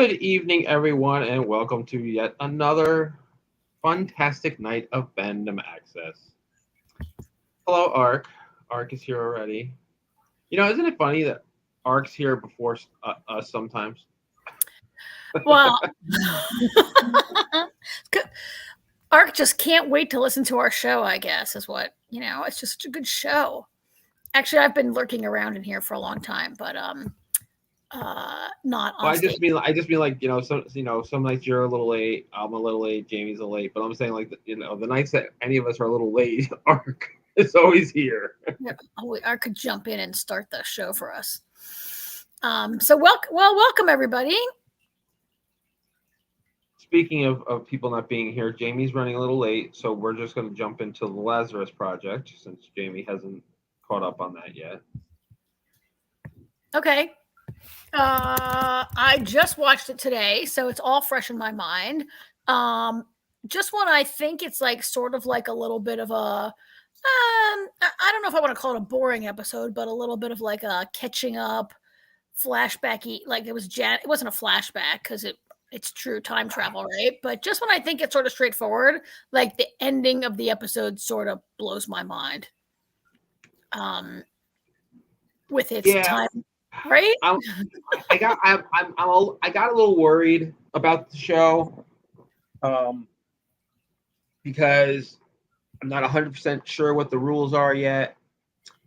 Good evening, everyone, and welcome to yet another fantastic night of Fandom Access. Hello, Ark. Ark is here already. Isn't it funny that Ark's here before us sometimes? Well, Ark just can't wait to listen to our show, I guess, is what, it's just such a good show. Actually, I've been lurking around in here for a long time, but not Well, on stage. I just mean like some nights you're a little late. I'm a little late. Jamie's a late, but I'm saying like the nights that any of us are a little late, Ark is always here. Ark could jump in and start the show for us. So welcome everybody. Speaking of people not being here, Jamie's running a little late, so we're just going to jump into the Lazarus Project since Jamie hasn't caught up on that yet. Okay. I just watched it today, so it's all fresh in my mind. Just when I think it's like sort of like a little bit of a I don't know if I want to call it a boring episode, but a little bit of like a catching up flashbacky. Like it wasn't a flashback because it's true time travel, right? But just when I think it's sort of straightforward, like the ending of the episode sort of blows my mind. With its time, right? I got a little worried about the show, because I'm not 100% sure what the rules are yet.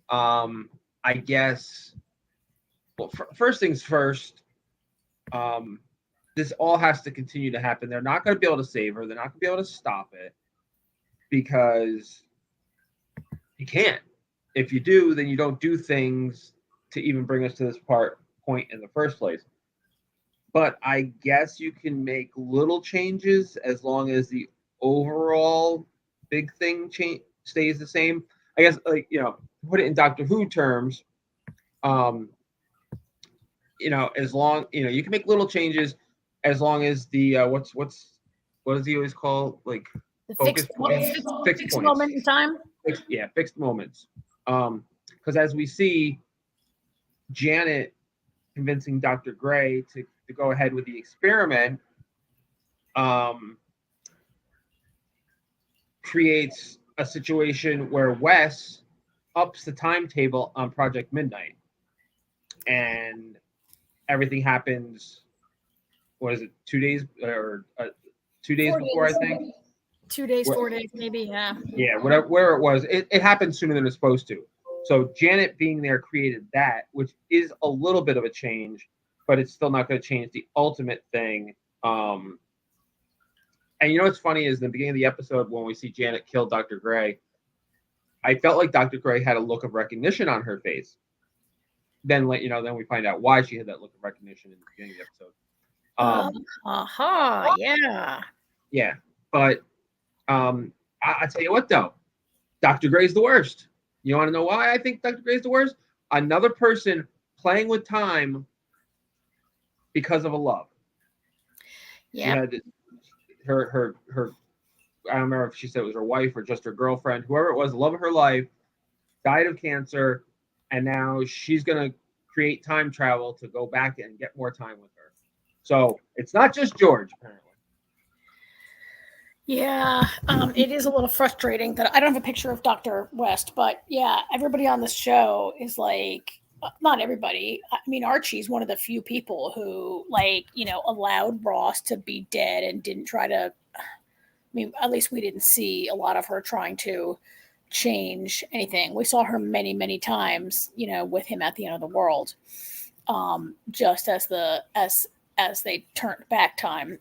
I guess. Well, first things first. This all has to continue to happen. They're not going to be able to save her. They're not going to be able to stop it because you can't. If you do, then you don't do things to even bring us to this point in the first place. But I guess you can make little changes as long as the overall big thing stays the same. I guess, put it in Doctor Who terms, as long, you can make little changes as long as the what does he always call, like, the fixed moment in time? Fixed moments. Because as we see, Janet convincing Dr. Gray to go ahead with the experiment creates a situation where Wes ups the timetable on Project Midnight. And everything happens, what is it, 2 days or 2 days before, I think? 2 days, 4 days, maybe, yeah. Yeah, where it was. It happened sooner than it's supposed to. So Janet being there created that, which is a little bit of a change, but it's still not going to change the ultimate thing. And what's funny is in the beginning of the episode when we see Janet kill Dr. Gray, I felt like Dr. Gray had a look of recognition on her face. Then we find out why she had that look of recognition in the beginning of the episode. Yeah. Yeah, but I tell you what though, Dr. Gray's the worst. You want to know why I think Dr. Gray's the worst? Another person playing with time because of a love. Yeah. Her I don't remember if she said it was her wife or just her girlfriend, whoever it was, the love of her life, died of cancer, and now she's going to create time travel to go back and get more time with her. So it's not just George, apparently. Yeah, it is a little frustrating that I don't have a picture of Dr. West, but yeah, everybody on this show is like, not everybody. I mean, Archie's one of the few people who, allowed Ross to be dead and didn't try to. I mean, at least we didn't see a lot of her trying to change anything. We saw her many, many times, with him at the end of the world, just as they turned back time.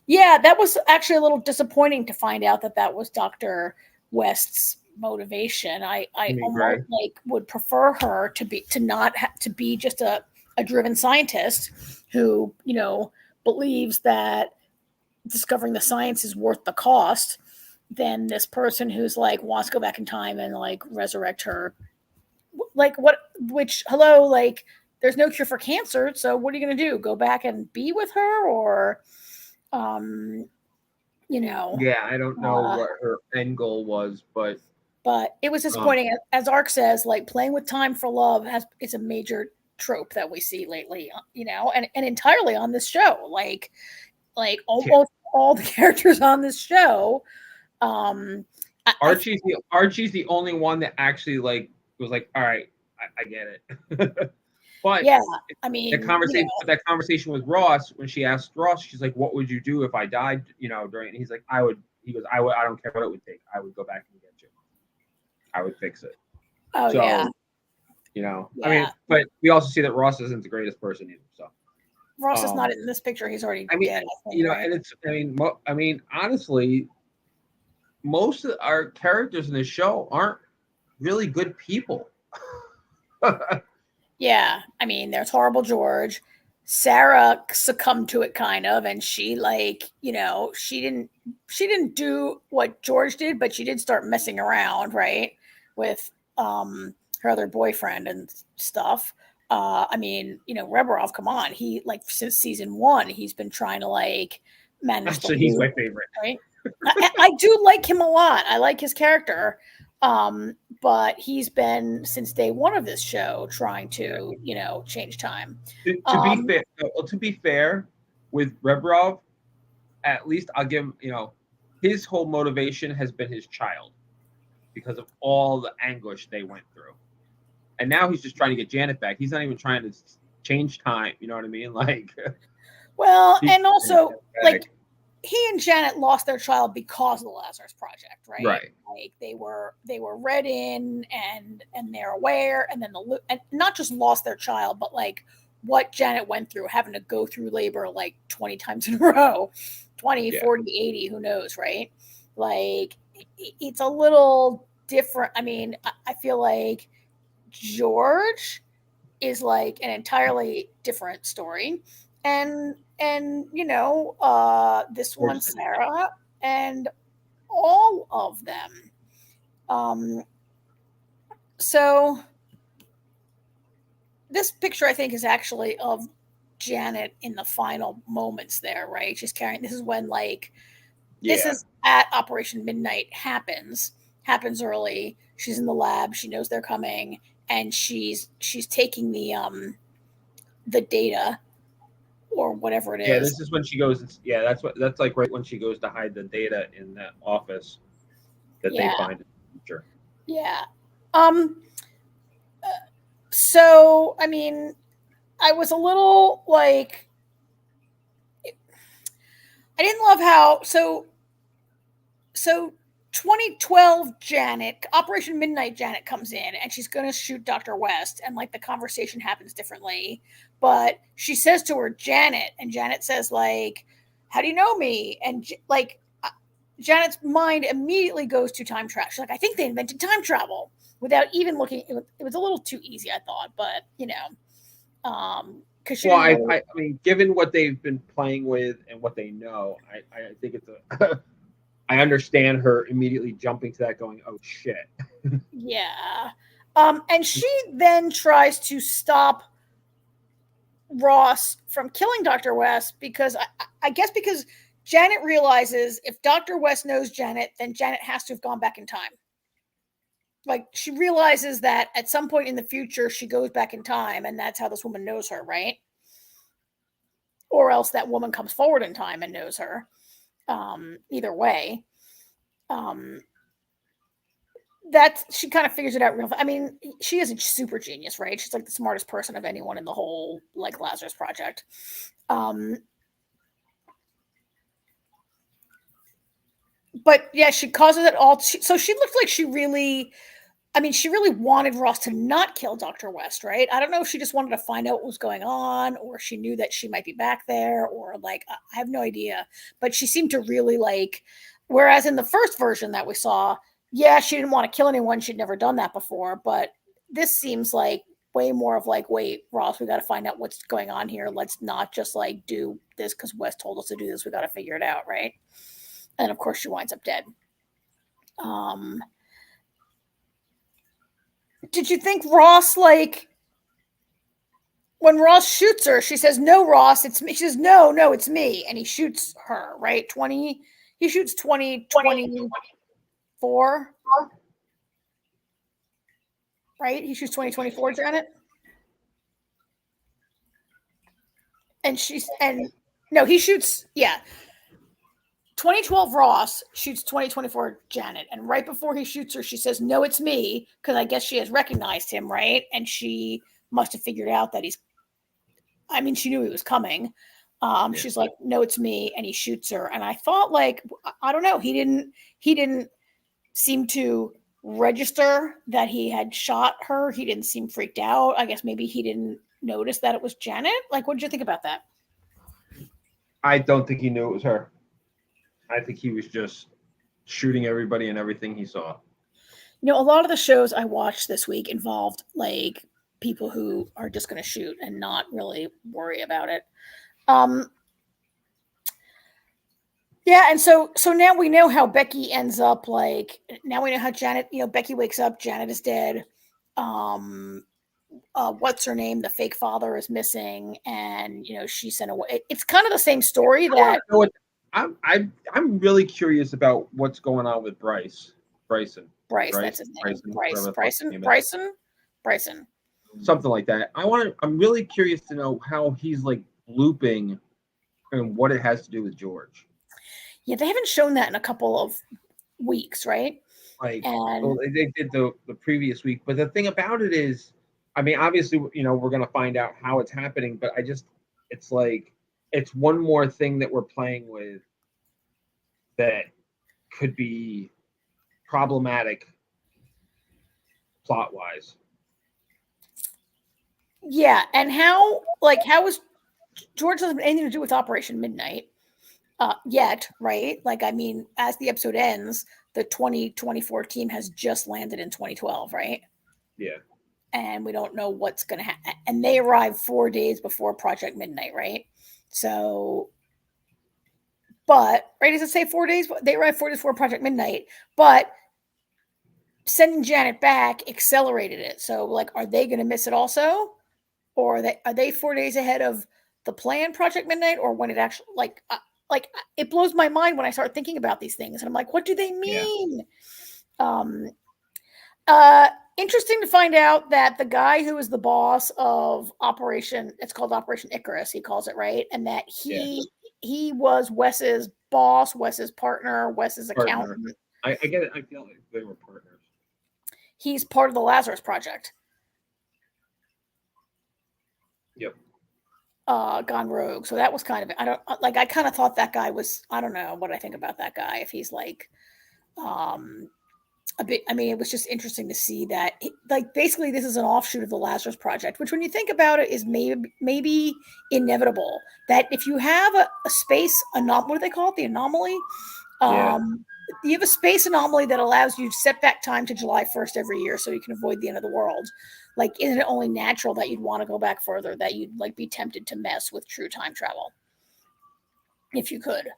Yeah, that was actually a little disappointing to find out that was Dr. West's motivation. I almost would prefer her to not to be just a driven scientist who, believes that discovering the science is worth the cost than this person who's like wants to go back in time and like resurrect her. There's no cure for cancer, so what are you going to do? Go back and be with her, or, Yeah, I don't know what her end goal was, but it was disappointing. As Ark says, like playing with time for love is a major trope that we see lately, and entirely on this show. Like almost all the characters on this show. Archie's the only one that actually like was like, all right, I get it. But yeah, I mean, that conversation with Ross, when she asked Ross, she's like, "What would you do if I died?" During, and he's like, "I would." He goes, "I would. I don't care what it would take. I would go back and get you. I would fix it." Oh so, yeah. I mean, but we also see that Ross isn't the greatest person either. So Ross is not in this picture. He's already dead. I think, right? and it's. I mean, honestly, most of our characters in this show aren't really good people. Yeah, I mean, there's Horrible George. Sarah succumbed to it kind of, and she she didn't do what George did, but she did start messing around, right, with her other boyfriend and stuff. I mean, Reborov, come on, he since season 1, he's been trying to manage. Actually, he's my favorite. Right? I do like him a lot. I like his character. But he's been since day 1 of this show trying to, change time. To be fair, with Rebrov, at least I'll give him, his whole motivation has been his child because of all the anguish they went through. And now he's just trying to get Janet back. He's not even trying to change time. You know what I mean? Well, and also, he and Janet lost their child because of the Lazarus Project, right? Right. They were read in and they're aware, and then and not just lost their child, but what Janet went through, having to go through labor 20 times in a row, 20, 40, 80, who knows, right? It's a little different. I mean, I feel like George is an entirely different story. And this one, Sarah, and all of them. So this picture, I think, is actually of Janet in the final moments there, right? She's carrying, this is when this is at Operation Midnight happens early. She's in the lab. She knows they're coming, and she's taking the data or whatever it is. Yeah, this is when she goes. Yeah, that's right when she goes to hide the data in that office that they find in the future. Yeah. So I mean, I was a little I didn't love how so 2012 Janet, Operation Midnight Janet comes in and she's going to shoot Dr. West, and the conversation happens differently, but she says to her Janet, and Janet says how do you know me? And Janet's mind immediately goes to time travel. She's I think they invented time travel without even looking. It was a little too easy, I thought, but because I mean, given what they've been playing with and what they know, I think it's a I understand her immediately jumping to that, going, "Oh shit!" Yeah, and she then tries to stop Ross from killing Dr. West because I guess because Janet realizes if Dr. West knows Janet, then Janet has to have gone back in time. She realizes that at some point in the future she goes back in time, and that's how this woman knows her, right? Or else that woman comes forward in time and knows her. Either way, that she kind of figures it out real fast. I mean, she is a super genius, right? She's the smartest person of anyone in the whole Lazarus Project. But yeah, she causes it all. So she looked like she really wanted Ross to not kill Dr. West, right? I don't know if she just wanted to find out what was going on, or she knew that she might be back there, or I have no idea. But she seemed to really whereas in the first version that we saw, yeah, she didn't want to kill anyone. She'd never done that before. But this seems way more of wait, Ross, we got to find out what's going on here. Let's not just do this because West told us to do this. We got to figure it out, right? And of course, she winds up dead. Did you think Ross, when Ross shoots her, she says, "No, Ross, it's me." She says, "No, it's me." And he shoots her, right? He shoots 2024. Right? He shoots 2024, Janet? no, he shoots, yeah. 2012 Ross shoots 2024 Janet, and right before he shoots her, she says, "No, it's me," because I guess she has recognized him, right? And she must have figured out that she knew he was coming. She's like, "No, it's me," and he shoots her. And I thought, like, I don't know, he didn't seem to register that he had shot her. He didn't seem freaked out. I guess maybe he didn't notice that it was Janet. Like, what did you think about that? I don't think he knew it was her. I think he was just shooting everybody and everything he saw. A lot of the shows I watched this week involved like people who are just going to shoot and not really worry about it. Yeah, and so now we know how Becky ends up. Like, now we know how Janet. Becky wakes up. Janet is dead. What's her name? The fake father is missing, and she's sent away. It's kind of the same story that. I'm really curious about what's going on with Bryson. Bryce, that's his name. Bryson. Something like that. I'm really curious to know how he's like looping and what it has to do with George. Yeah, they haven't shown that in a couple of weeks, right? Like, they did the previous week, but the thing about it is, obviously, we're gonna find out how it's happening, but it's like it's one more thing that we're playing with that could be problematic plot wise. Yeah, and how is George doesn't have anything to do with Operation Midnight yet, right? Like, as the episode ends, the 2024 team has just landed in 2012, right? Yeah. And we don't know what's going to happen. And they arrive 4 days before Project Midnight, right? So, but, right, does it say 4 days? They arrive 4 days before Project Midnight, but sending Janet back accelerated it. So, like, are they going to miss it also? Or are they 4 days ahead of the planned Project Midnight, or when it actually, like it blows my mind when I start thinking about these things, and I'm like, what do they mean? Yeah. Interesting to find out that the guy who is the boss of it's called Operation Icarus, he calls it, right? And that he was Wes's boss, Wes's partner, Wes's accountant. I get it. I feel like they were partners. He's part of the Lazarus Project. Yep. Gone rogue. So that was kind of, I kind of thought that guy was, I don't know what I think about that guy. If he's like, a bit, it was just interesting to see that, like, basically this is an offshoot of the Lazarus Project, which when you think about it is maybe inevitable, that if you have a space anomaly, what do they call it? The anomaly? You have a space anomaly that allows you to set back time to July 1st every year so you can avoid the end of the world. Like, isn't it only natural that you'd want to go back further, that you'd like be tempted to mess with true time travel if you could?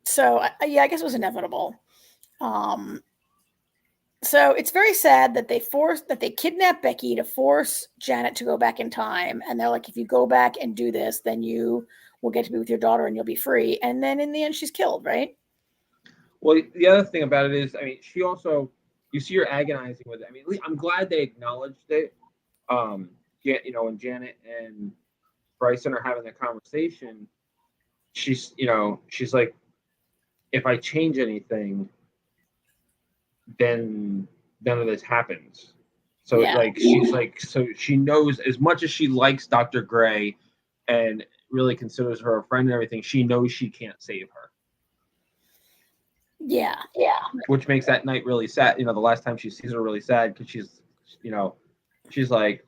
So I guess it was inevitable. So it's very sad that they kidnap Becky to force Janet to go back in time, and they're like, if you go back and do this, then you will get to be with your daughter and you'll be free. And then in the end, she's killed, right? Well, the other thing about it is, she also, you see her agonizing with it. I'm glad they acknowledged it. When Janet and Bryson are having the conversation, she's like, if I change anything, then none of this happens. So she's like, so she knows, as much as she likes Dr. Gray and really considers her a friend and everything, she knows she can't save her. Yeah. Which makes that night really sad. The last time she sees her really sad, because she's like,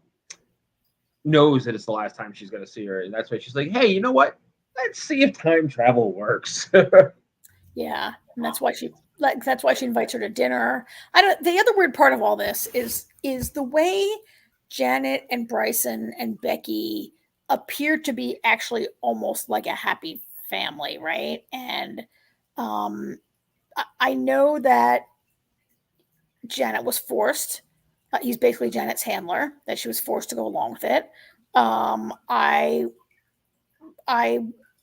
knows that it's the last time she's going to see her. And that's why she's like, hey, you know what? Let's see if time travel works. Yeah. And that's why she invites her to dinner. The other weird part of all this is the way Janet and Bryson and Becky appear to be actually almost like a happy family, right? And I know that Janet was forced. He's basically Janet's handler, that she was forced to go along with it. I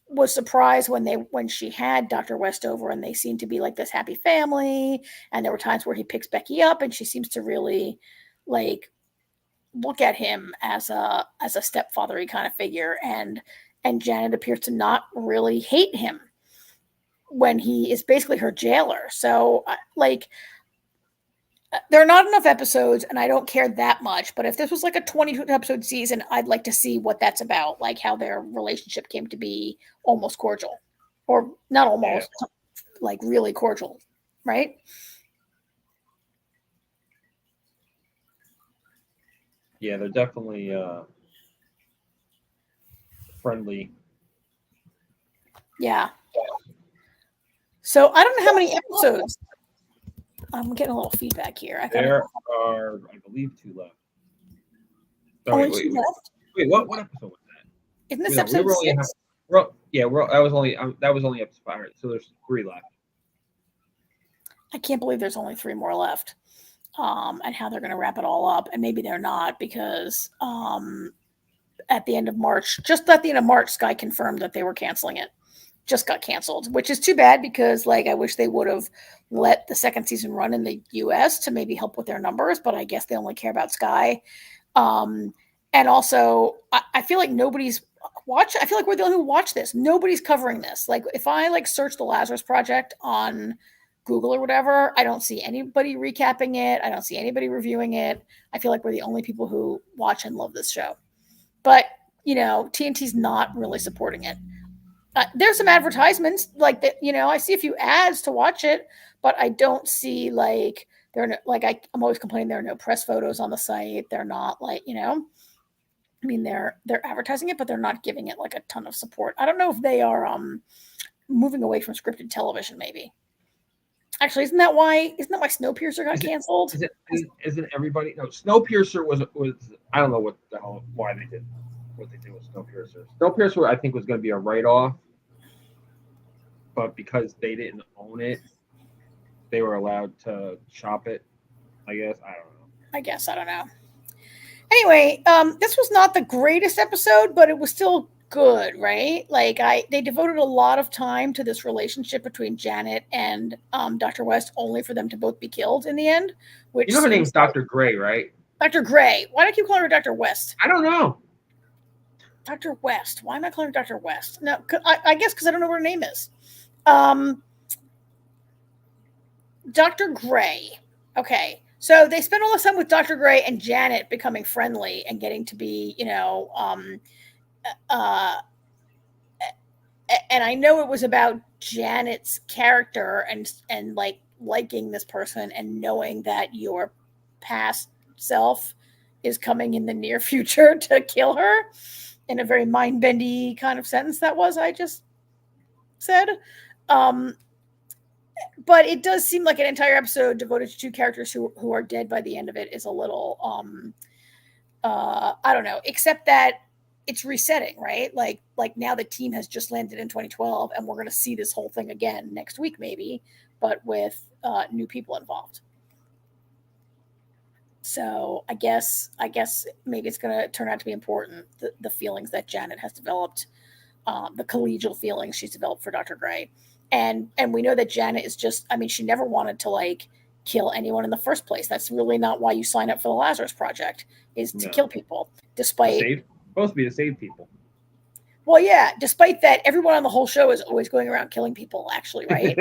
was surprised when she had Dr. West over, and they seemed to be like this happy family. And there were times where he picks Becky up and she seems to really like look at him as a stepfather-y kind of figure, and Janet appears to not really hate him when he is basically her jailer. So like, there are not enough episodes, and I don't care that much. But if this was like a 22 episode season, I'd like to see what that's about, like how their relationship came to be almost cordial, or not almost, like really cordial, right? Yeah, they're definitely friendly. Yeah. So I don't know how many episodes. I'm getting a little feedback here. There are, I believe, 2 left. Only 2 left. Wait, what episode was that? Isn't this episode 6? That was only episode 5. So there's 3 left. I can't believe there's only 3 more left. And how they're going to wrap it all up, and maybe they're not, because at the end of March, Sky confirmed that they were canceling it. Just got canceled, which is too bad, because like I wish they would have let the second season run in the US to maybe help with their numbers, but I guess they only care about Sky. And also, I feel like nobody's watch. I feel like we're the only who watch this. Nobody's covering this. Like if I like search the Lazarus Project on Google or whatever, I don't see anybody recapping it. I don't see anybody reviewing it. I feel like we're the only people who watch and love this show. But TNT's not really supporting it. There's some advertisements like that. I see a few ads to watch it, but I don't see like there are no, like I'm always complaining there are no press photos on the site. They're not like I mean they're advertising it, but they're not giving it like a ton of support. I don't know if they are moving away from scripted television. Maybe actually isn't that why Snowpiercer got canceled? Isn't everybody? No, Snowpiercer was I don't know what the hell why they did what they did with Snowpiercer. Snowpiercer I think was going to be a write-off. But because they didn't own it, they were allowed to shop it. I guess I don't know. Anyway, this was not the greatest episode, but it was still good, right? Like they devoted a lot of time to this relationship between Janet and Dr. West, only for them to both be killed in the end. Which her name's Dr. Gray, right? Dr. Gray. Why do I keep calling her Dr. West? I don't know. Dr. West. Why am I calling her Dr. West? No, I guess because I don't know what her name is. Dr. Gray. Okay. So they spent all this time with Dr. Gray and Janet becoming friendly and getting to be, and I know it was about Janet's character and like liking this person and knowing that your past self is coming in the near future to kill her in a very mind-bendy kind of sentence I just said. But it does seem like an entire episode devoted to 2 characters who are dead by the end of it is a little I don't know, except that it's resetting, right? Like now the team has just landed in 2012 and we're going to see this whole thing again next week maybe, but with new people involved. So I guess maybe it's going to turn out to be important, the feelings that Janet has developed, the collegial feelings she's developed for Dr. Gray. And we know that Janet is just, I mean, she never wanted to like kill anyone in the first place. That's really not why you sign up for the Lazarus Project, is to kill people, despite supposed to be to save people. Well, yeah, despite that, everyone on the whole show is always going around killing people, actually, right?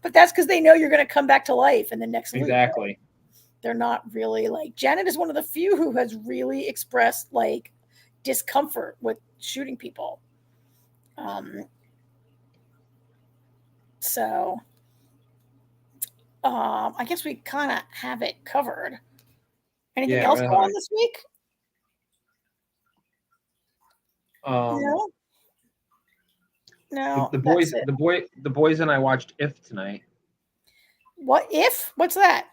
But that's because they know you're going to come back to life in the next loop. Exactly. They're not really like, Janet is one of the few who has really expressed like discomfort with shooting people. So I guess we kind of have it covered. Anything else going on this week? No. The boys and I watched If tonight. What If? What's that?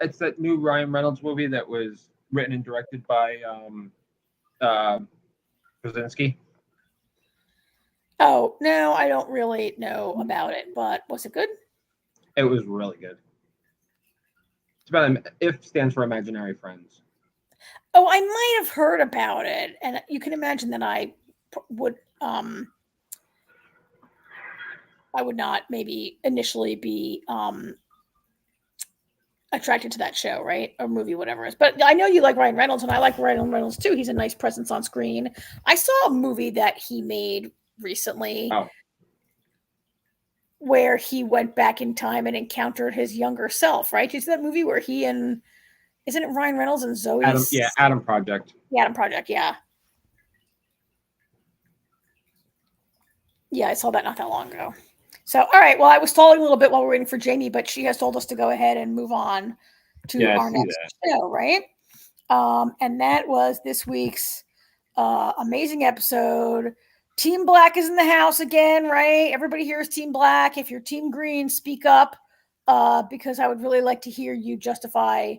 It's that new Ryan Reynolds movie that was written and directed by Krasinski. Oh, no, I don't really know about it, but was it good? It was really good. It's about If stands for Imaginary Friends. Oh, I might have heard about it, and you can imagine that I would not maybe initially be attracted to that show, right? Or movie, whatever it is. But I know you like Ryan Reynolds, and I like Ryan Reynolds too. He's a nice presence on screen. I saw a movie that he made recently where he went back in time and encountered his younger self, right? You see that movie where he and isn't it Ryan Reynolds and Zoe? Adam Project. The Adam Project, yeah. Yeah, I saw that not that long ago. So, all right. Well, I was stalling a little bit while we're waiting for Jamie, but she has told us to go ahead and move on to our next show, right? And that was this week's amazing episode. Team Black is in the house again, right? Everybody here is Team Black. If you're Team Green, speak up, because I would really like to hear you justify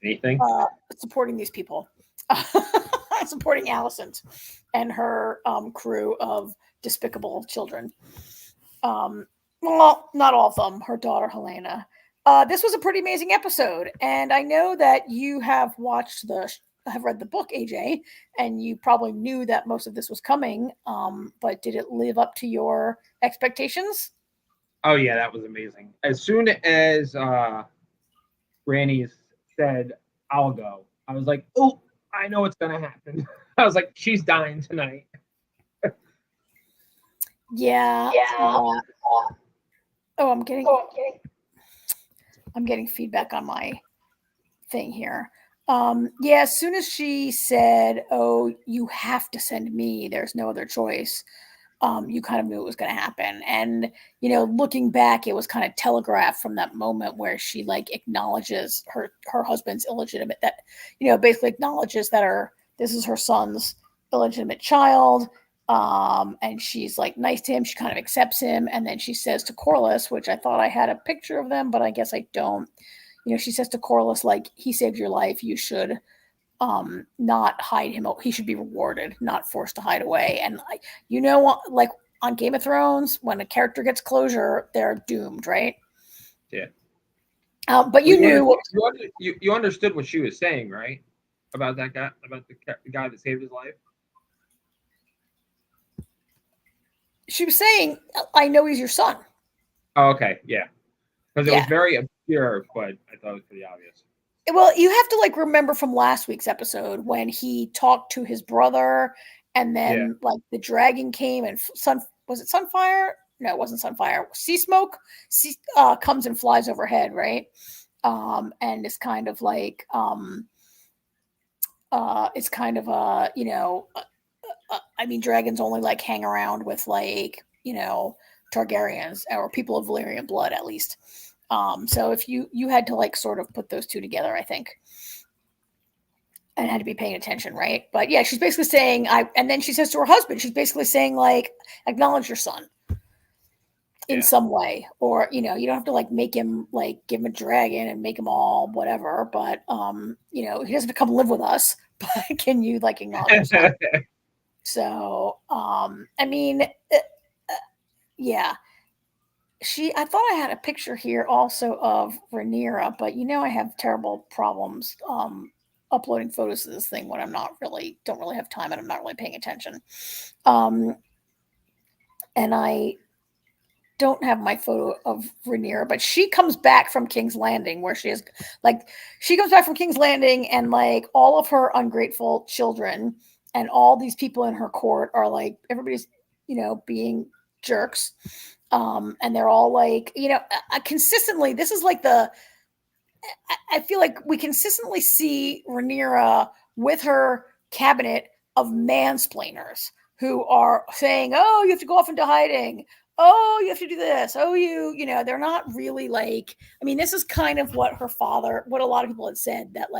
anything supporting these people, supporting Allison and her crew of despicable children. Well, not all of them. Her daughter Helena. This was a pretty amazing episode, and I know that you have read the book, AJ, and you probably knew that most of this was coming. But did it live up to your expectations? Oh yeah, that was amazing. As soon as Granny said, "I'll go," I was like, "Oh, I know what's gonna happen." I was like, "She's dying tonight." Yeah. Oh, I'm getting feedback on my thing here. Yeah, as soon as she said, "Oh, you have to send me. There's no other choice," you kind of knew it was going to happen. And looking back, it was kind of telegraphed from that moment where she acknowledges her husband's illegitimate, that basically acknowledges that this is her son's illegitimate child. And she's nice to him. She kind of accepts him, and then she says to Corliss, which I thought I had a picture of them, but I guess I don't. She says to Corliss, he saved your life. You should not hide him. He should be rewarded, not forced to hide away. And on Game of Thrones, when a character gets closure, they're doomed, right? Yeah. But you understood what she was saying, right? About that guy, about the guy that saved his life. She was saying, "I know he's your son." Oh, okay, yeah, because it was very obscure, but I thought it was pretty obvious. Well, you have to remember from last week's episode when he talked to his brother, and then the dragon came and was it Sunfire? No, it wasn't Sunfire. Sea Smoke comes and flies overhead, right? And it's kind of it's kind of I mean, dragons only hang around with Targaryens or people of Valyrian blood, at least. So if you had to sort of put those two together, I think, and had to be paying attention, right? But yeah, she's basically saying, and then she says to her husband, she's basically saying acknowledge your son in some way, or you don't have to make him give him a dragon and make him all whatever, but he doesn't have to come live with us, but can you acknowledge your son? So I mean, yeah. I thought I had a picture here also of Rhaenyra, but I have terrible problems uploading photos of this thing when don't really have time and I'm not really paying attention. And I don't have my photo of Rhaenyra, but she comes back from King's Landing where she is she comes back from King's Landing, and all of her ungrateful children and all these people in her court are everybody's being jerks. And they're all consistently, this is I feel like we consistently see Rhaenyra with her cabinet of mansplainers who are saying, "Oh, you have to go off into hiding. Oh, you have to do this. Oh, they're not really I mean, this is kind of what her father, what a lot of people had said, that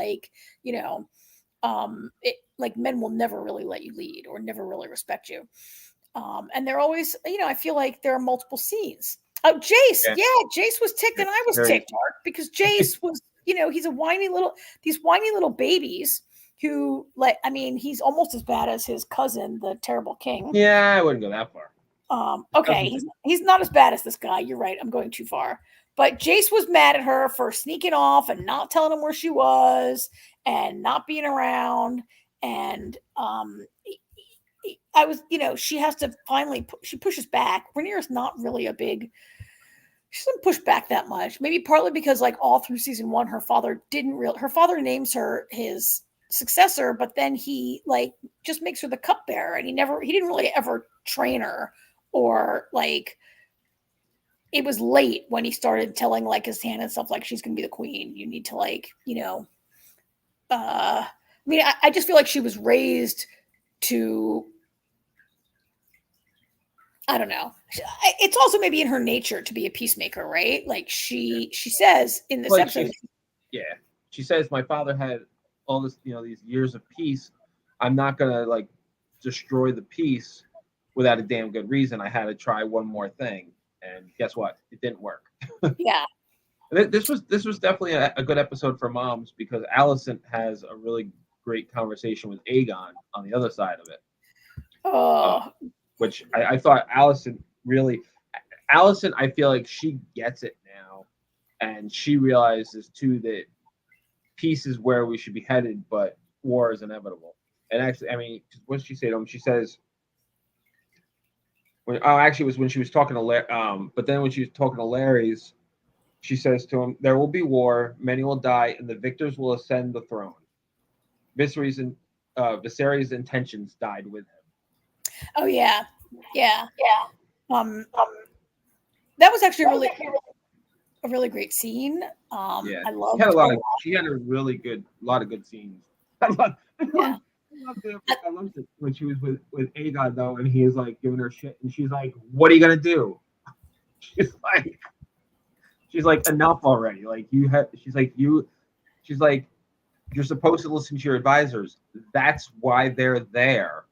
men will never really let you lead or never really respect you. And they're always, I feel like there are multiple scenes. Oh, Jace. Yeah, Jace was ticked and I was ticked, Mark, because Jace was, he's these whiny little babies who I mean, he's almost as bad as his cousin, the terrible king. Yeah, I wouldn't go that far. Okay, he's not as bad as this guy. You're right. I'm going too far. But Jace was mad at her for sneaking off and not telling him where she was and not being around. And I was, she has to finally, she pushes back. Rhaenyra's not really she doesn't push back that much. Maybe partly because like all through season 1, her father names her his successor, but then he like just makes her the cupbearer, and he didn't really ever train her, or like it was late when he started telling like his hand and stuff like she's gonna be the queen. You need to like, I mean, I just feel like she was raised to, I don't know. It's also maybe in her nature to be a peacemaker, right? Like she says in this episode. She says, my father had all this, these years of peace. I'm not going to like destroy the peace without a damn good reason. I had to try one more thing. And guess what? It didn't work. Yeah. This was definitely a good episode for moms, because Allison has a really great conversation with Aegon on the other side of it. Oh. Which I thought Allison, I feel like she gets it now. And she realizes too that peace is where we should be headed, but war is inevitable. And actually, I mean, what did she say to him? She says, it was when she was talking to but then when she was talking to Larry's, she says to him, there will be war, many will die, and the victors will ascend the throne. Viserys' intentions died with him. Oh yeah. That was actually a really great scene. I loved. She had a really lot of good scenes. I loved it when she was with Aegon though, and he was like giving her shit, and she's like, "What are you gonna do?" She's like, "Enough already!" Like she's like, "You're supposed to listen to your advisors. That's why they're there."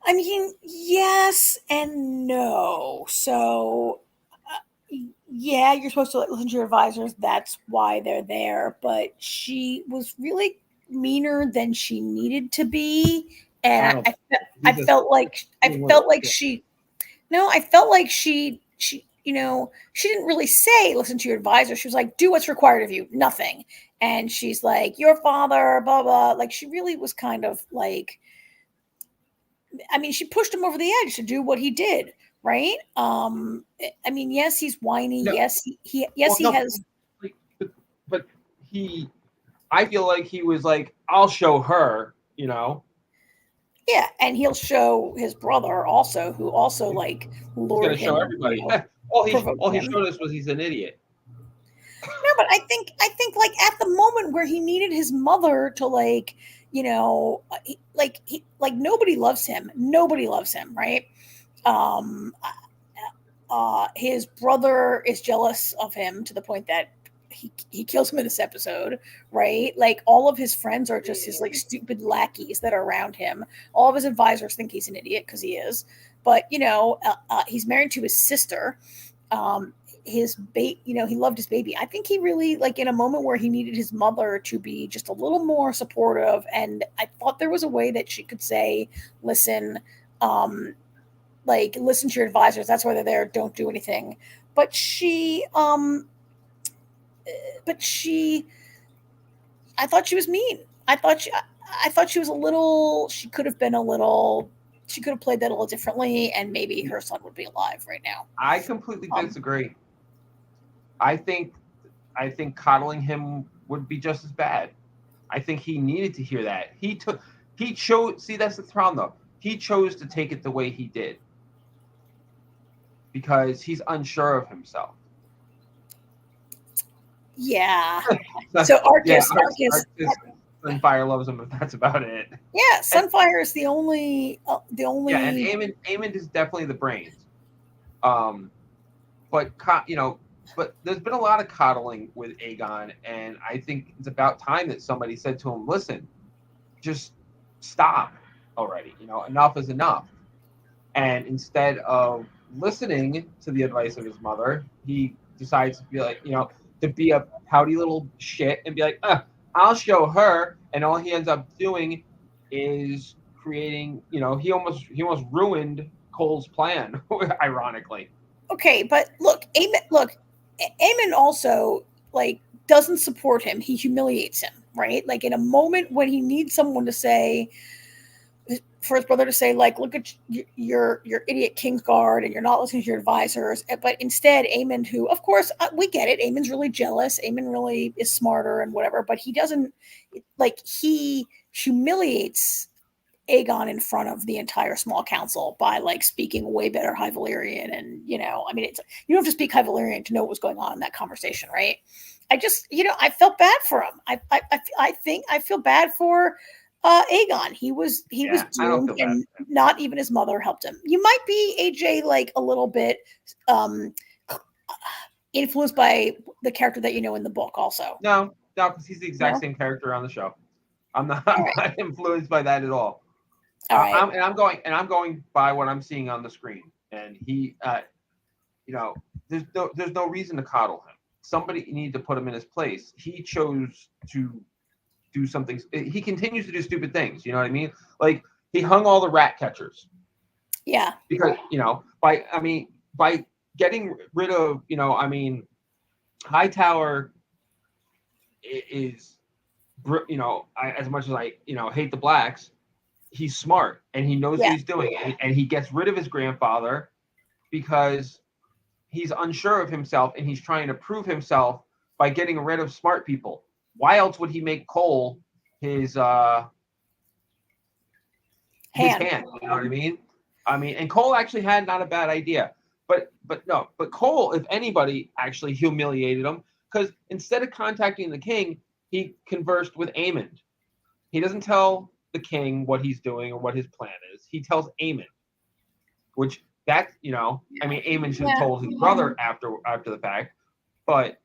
I mean, yes and no. So, yeah, you're supposed to listen to your advisors. That's why they're there. But she was really meaner than she needed to be, and I felt like she didn't really say listen to your advisor. She was like, do what's required of you, nothing. And she's like, your father, blah blah. Like she really was kind of like, I mean, she pushed him over the edge to do what he did, right? I mean, yes, he's whiny. No. Yes, he has. But I feel like he was like, I'll show her, Yeah, and he'll show his brother also, who also like lured him. He's gonna show everybody. All he showed us was he's an idiot. No, but I think like at the moment where he needed his mother to like, nobody loves him. Nobody loves him, right? His brother is jealous of him to the point that he kills him in this episode, right? Like all of his friends are just his like stupid lackeys that are around him. All of his advisors think he's an idiot because he is, but he's married to his sister. He loved his baby. I think he really, like, in a moment where he needed his mother to be just a little more supportive, and I thought there was a way that she could say, listen to your advisors, that's why they're there, don't do anything. But I thought she was mean. I thought she was a little, she could have played that a little differently, and maybe her son would be alive right now. I completely disagree. I think coddling him would be just as bad. I think he needed to hear that. See, that's the problem though. He chose to take it the way he did because he's unsure of himself. Yeah. So Arcus Sunfire loves him, but that's about it. Yeah, Sunfire is the only. Yeah, and Aemond is definitely the brains. But there's been a lot of coddling with Aegon, and I think it's about time that somebody said to him, listen, just stop already. Enough is enough. And instead of listening to the advice of his mother, he decides to be like, to be a pouty little shit and be like, I'll show her. And all he ends up doing is creating, he almost ruined Cole's plan, ironically. Okay, but look, Aemond also doesn't support him. He humiliates him, right? Like in a moment when he needs someone to say, for his brother to say, like, look at your idiot Kingsguard, and you're not listening to your advisors. But instead, Aemond, who, of course, we get it, Aemond's really jealous. Aemond really is smarter and whatever, but he doesn't, like, he humiliates Aegon in front of the entire small council by, like, speaking way better High Valyrian. And, I mean, it's, you don't have to speak High Valyrian to know what was going on in that conversation, right? I just, I felt bad for him. I think I feel bad for Aegon. He was doomed, and not even his mother helped him. You might be, AJ, like, a little bit influenced by the character that in the book also. No, because he's the exact same character on the show. I'm not influenced by that at all. All right. I'm going by what I'm seeing on the screen, and he, there's no reason to coddle him. Somebody needed to put him in his place. He chose to do something. He continues to do stupid things. You know what I mean? Like, he hung all the rat catchers. Yeah. Because by getting rid of Hightower is, as much as I hate the blacks, he's smart and he knows what he's doing, and he gets rid of his grandfather because he's unsure of himself and he's trying to prove himself by getting rid of smart people. Why else would he make Cole his hand? You know what I mean? And Cole actually had not a bad idea, but Cole, if anybody, actually humiliated him, because instead of contacting the king, he conversed with Aemond. He doesn't tell the king what he's doing or what his plan is. He tells Aemond, which that, Aemond should have told his brother after the fact, but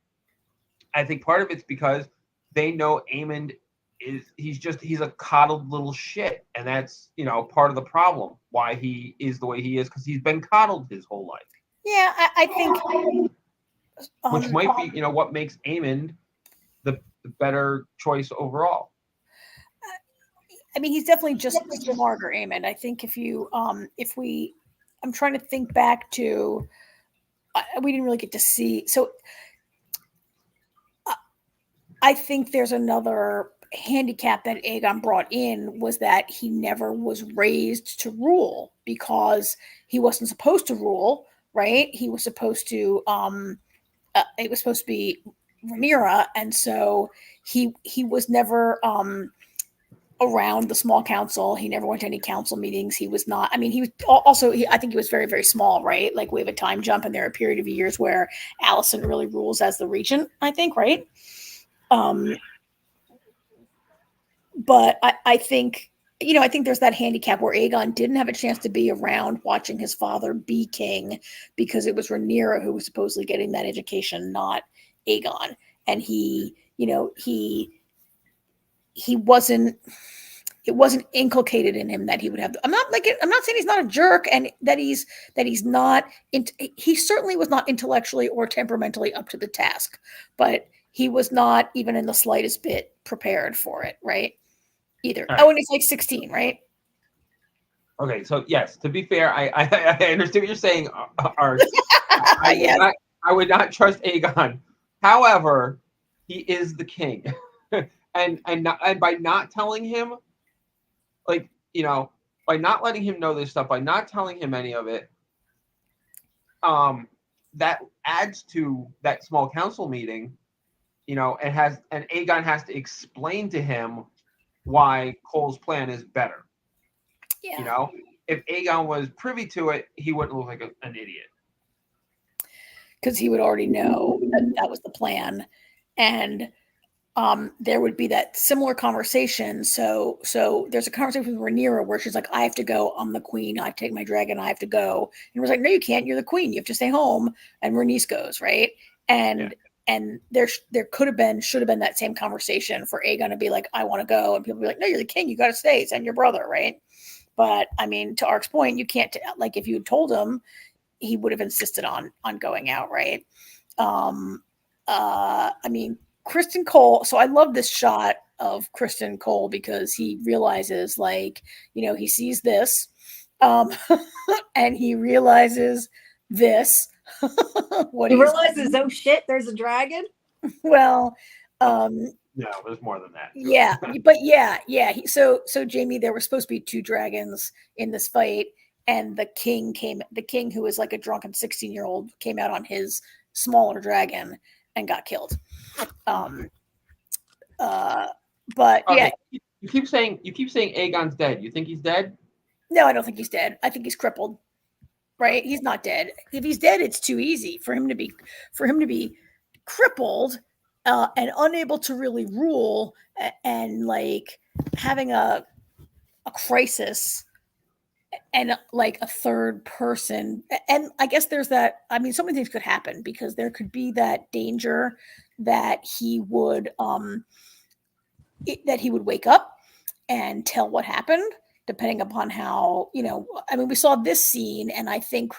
I think part of it's because they know Aemond he's a coddled little shit, and that's part of the problem why he is the way he is, because he's been coddled his whole life. Yeah, I think, which might be what makes Aemond the better choice overall. I mean, he's definitely just smarter, Aemond. I think I'm trying to think back to, we didn't really get to see. So I think there's another handicap that Aegon brought in, was that he never was raised to rule, because he wasn't supposed to rule, right? He was supposed to, it was supposed to be Rhaenyra, and so he was never around the small council. He never went to any council meetings. He was not, he was also, I think he was very, very small, right? Like, we have a time jump, and there are a period of years where Alicent really rules as the regent, I think, right? But I think, I think there's that handicap where Aegon didn't have a chance to be around watching his father be king, because it was Rhaenyra who was supposedly getting that education, not Aegon. And he wasn't, it wasn't inculcated in him that he would have. I'm not saying he's not a jerk, and that he's not. He certainly was not intellectually or temperamentally up to the task, but he was not even in the slightest bit prepared for it, right? Either. Right. Oh, and he's like 16, right? Okay, so yes, to be fair, I understand what you're saying, Art. Yes. I would not trust Aegon. However, he is the king. and by not telling him, by not letting him know this stuff, by not telling him any of it, that adds to that small council meeting, and Aegon has to explain to him why Cole's plan is better. Yeah. If Aegon was privy to it, he wouldn't look like an idiot. Because he would already know that was the plan. And there would be that similar conversation. So there's a conversation with Rhaenyra where she's like, I have to go. I'm the queen. I take my dragon. I have to go. And we're like, no, you can't. You're the queen. You have to stay home. And Rhaenys goes, right? And there should have been that same conversation for Aegon to be like, I want to go. And people be like, no, you're the king. You got to stay. Send your brother, right? But to Ark's point, you can't, like, if you had told him, he would have insisted on going out, right? Criston Cole. So I love this shot of Criston Cole, because he realizes, like, he sees this, and he realizes this. He realizes, oh shit, there's a dragon. Well, No, there's more than that. Yeah, but yeah. So Jamie, there were supposed to be 2 dragons in this fight, and the king came. The king, who was like a drunken 16-year-old, came out on his smaller dragon and got killed. Um. But yeah, Okay, you keep saying Aegon's dead. You think he's dead? no, I don't think he's dead. I think he's crippled. Right? He's not dead. If he's dead, it's too easy for him to be crippled and unable to really rule and like having a crisis and like a third person. And I guess there's that. I mean, so many things could happen because there could be that danger that he would that he would wake up and tell what happened, depending upon how, I mean, we saw this scene, and I think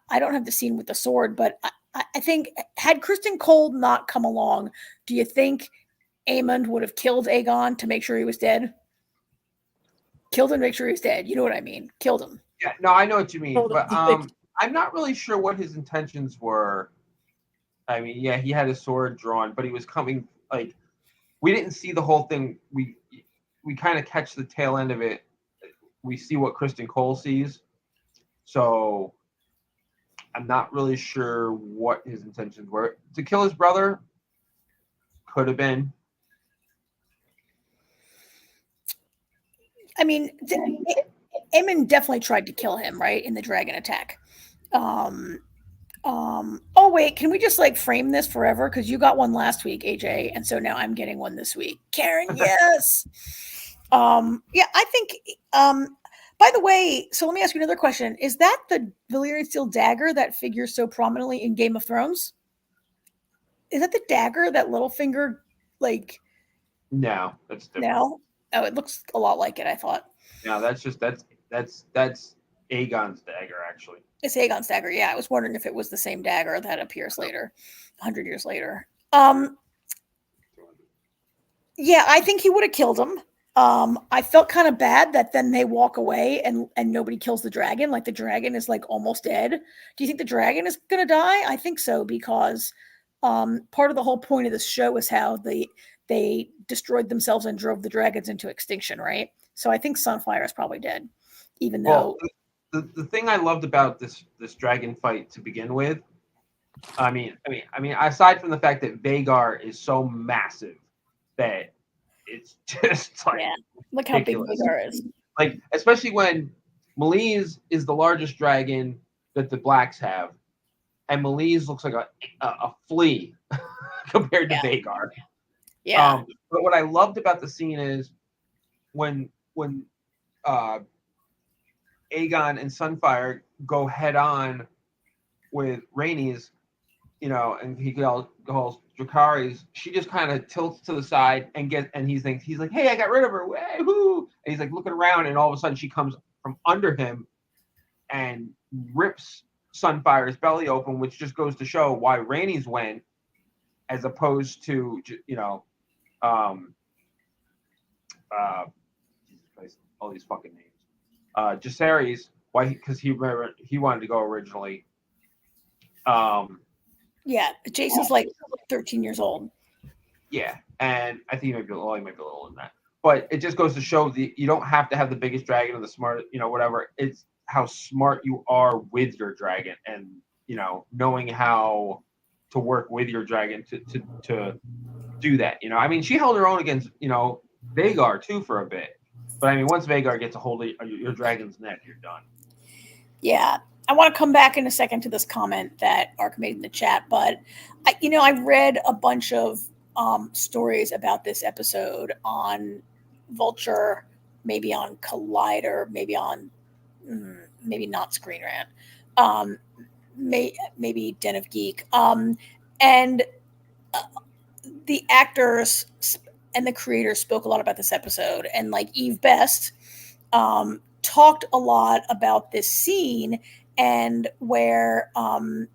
I don't have the scene with the sword, but I think had Kristen Cole not come along, do you think Aemond would have killed Aegon to make sure he was dead? Killed him, make sure he was dead. You know what I mean? Killed him. Yeah, no, I know what you mean, but I'm not really sure what his intentions were. I mean, yeah, he had his sword drawn, but he was coming like we didn't see the whole thing. We kind of catch the tail end of it. We see what Kristen Cole sees, so I'm not really sure what his intentions were. To kill his brother could have been. I mean, Aemond definitely tried to kill him, right, in the dragon attack. Oh wait, can we just like frame this forever? Because you got one last week, AJ, and so now I'm getting one this week. Karen, yes. Yeah, I think by the way, so let me ask you another question. Is that the Valyrian steel dagger that figures so prominently in Game of Thrones? Is that the dagger that Littlefinger like No, that's different. no? Oh, it looks a lot like it, I thought. No, that's Aegon's dagger, actually. It's Aegon's dagger. Yeah, I was wondering if it was the same dagger that appears later, 100 years later. Yeah, I think he would have killed him. I felt kind of bad that then they walk away and nobody kills the dragon. Like the dragon is like almost dead. Do you think the dragon is gonna die? I think so because part of the whole point of this show is how they destroyed themselves and drove the dragons into extinction, right? So I think Sunfire is probably dead, even though. The thing I loved about this dragon fight to begin with, I mean, aside from the fact that Vhagar is so massive that it's just like look how big Vhagar is. Like especially when Malees is the largest dragon that the Blacks have, and Malees looks like a flea compared to Vhagar. Yeah. But what I loved about the scene is when Aegon and Sunfire go head on with Rhaenys, and he calls Dracarys. She just kind of tilts to the side and he's like, hey, I got rid of her. Woo! And he's like looking around, and all of a sudden she comes from under him and rips Sunfire's belly open, which just goes to show why Rhaenys went, as opposed to all these fucking names. Jacaerys, why? Because he wanted to go originally. Yeah, Jason's like 13 years old. Yeah, and I think he might be a little older than that. But it just goes to show you don't have to have the biggest dragon or the smartest, whatever. It's how smart you are with your dragon, and knowing how to work with your dragon to do that. I mean, she held her own against Vhagar too for a bit. But I mean, once Vhagar gets a hold of your dragon's neck, you're done. Yeah, I want to come back in a second to this comment that Ark made in the chat, but I read a bunch of stories about this episode on Vulture, maybe on Collider, maybe on maybe not Screen Rant, maybe Den of Geek, and the actors and the creators spoke a lot about this episode, and like Eve Best talked a lot about this scene and where Aemond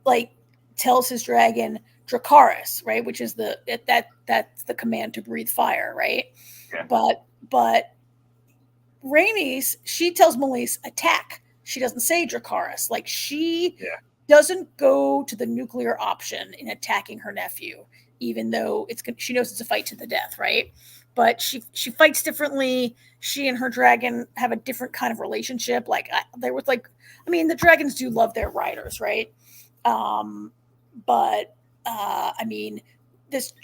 like tells his dragon Dracarys, right, which is that's the command to breathe fire, right? Yeah. But Rhaenys, she tells Malees attack. She doesn't say Dracarys. Like she doesn't go to the nuclear option in attacking her nephew, even though she knows it's a fight to the death, right? But she fights differently. She and her dragon have a different kind of relationship. Like there was like, I mean, the dragons do love their riders, right? But I mean, this.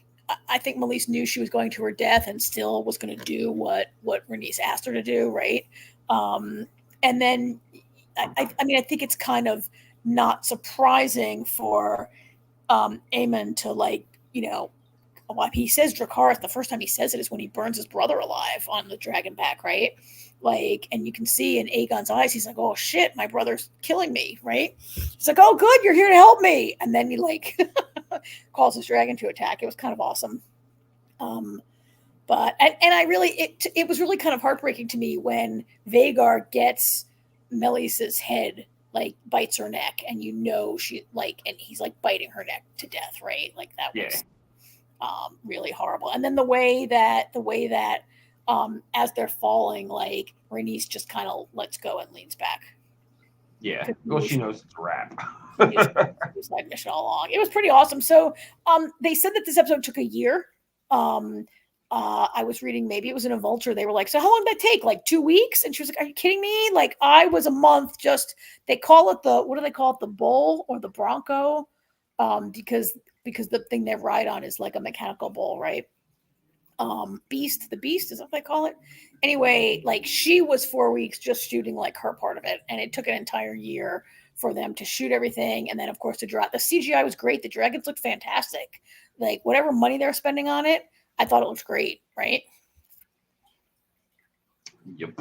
I think Melise knew she was going to her death and still was going to do what Rhaenys asked her to do, right? And then, I mean, I think it's kind of not surprising for Aemon to, like, you know, he says Dracarys, the first time he says it is when he burns his brother alive on the dragon back, right? Like, and you can see in Aegon's eyes, he's like, oh shit, my brother's killing me, right? He's like, oh good, you're here to help me. And then he like calls his dragon to attack. It was kind of awesome. But I really, it was really kind of heartbreaking to me when Vhagar gets Melis's head, like bites her neck, and you know she like, and he's like biting her neck to death, right? Like that was really horrible. And then the way that as they're falling, like Rhaenys just kind of lets go and leans back. Yeah, well, she knows it's a wrap. Suicide mission all along. It was pretty awesome. So they said that this episode took a year. I was reading, maybe it was in a Vulture. They were like, so how long did that take? Like 2 weeks? And she was like, are you kidding me? Like I was a month. Just, they call it what do they call it? The bull or the bronco? Because the thing they ride on is like a mechanical bull, right? The beast is what they call it. Anyway, like she was 4 weeks just shooting like her part of it. And it took an entire year for them to shoot everything. And then of course to draw, the CGI was great. The dragons looked fantastic. Like whatever money they're spending on it, I thought it looked great, right? Yep.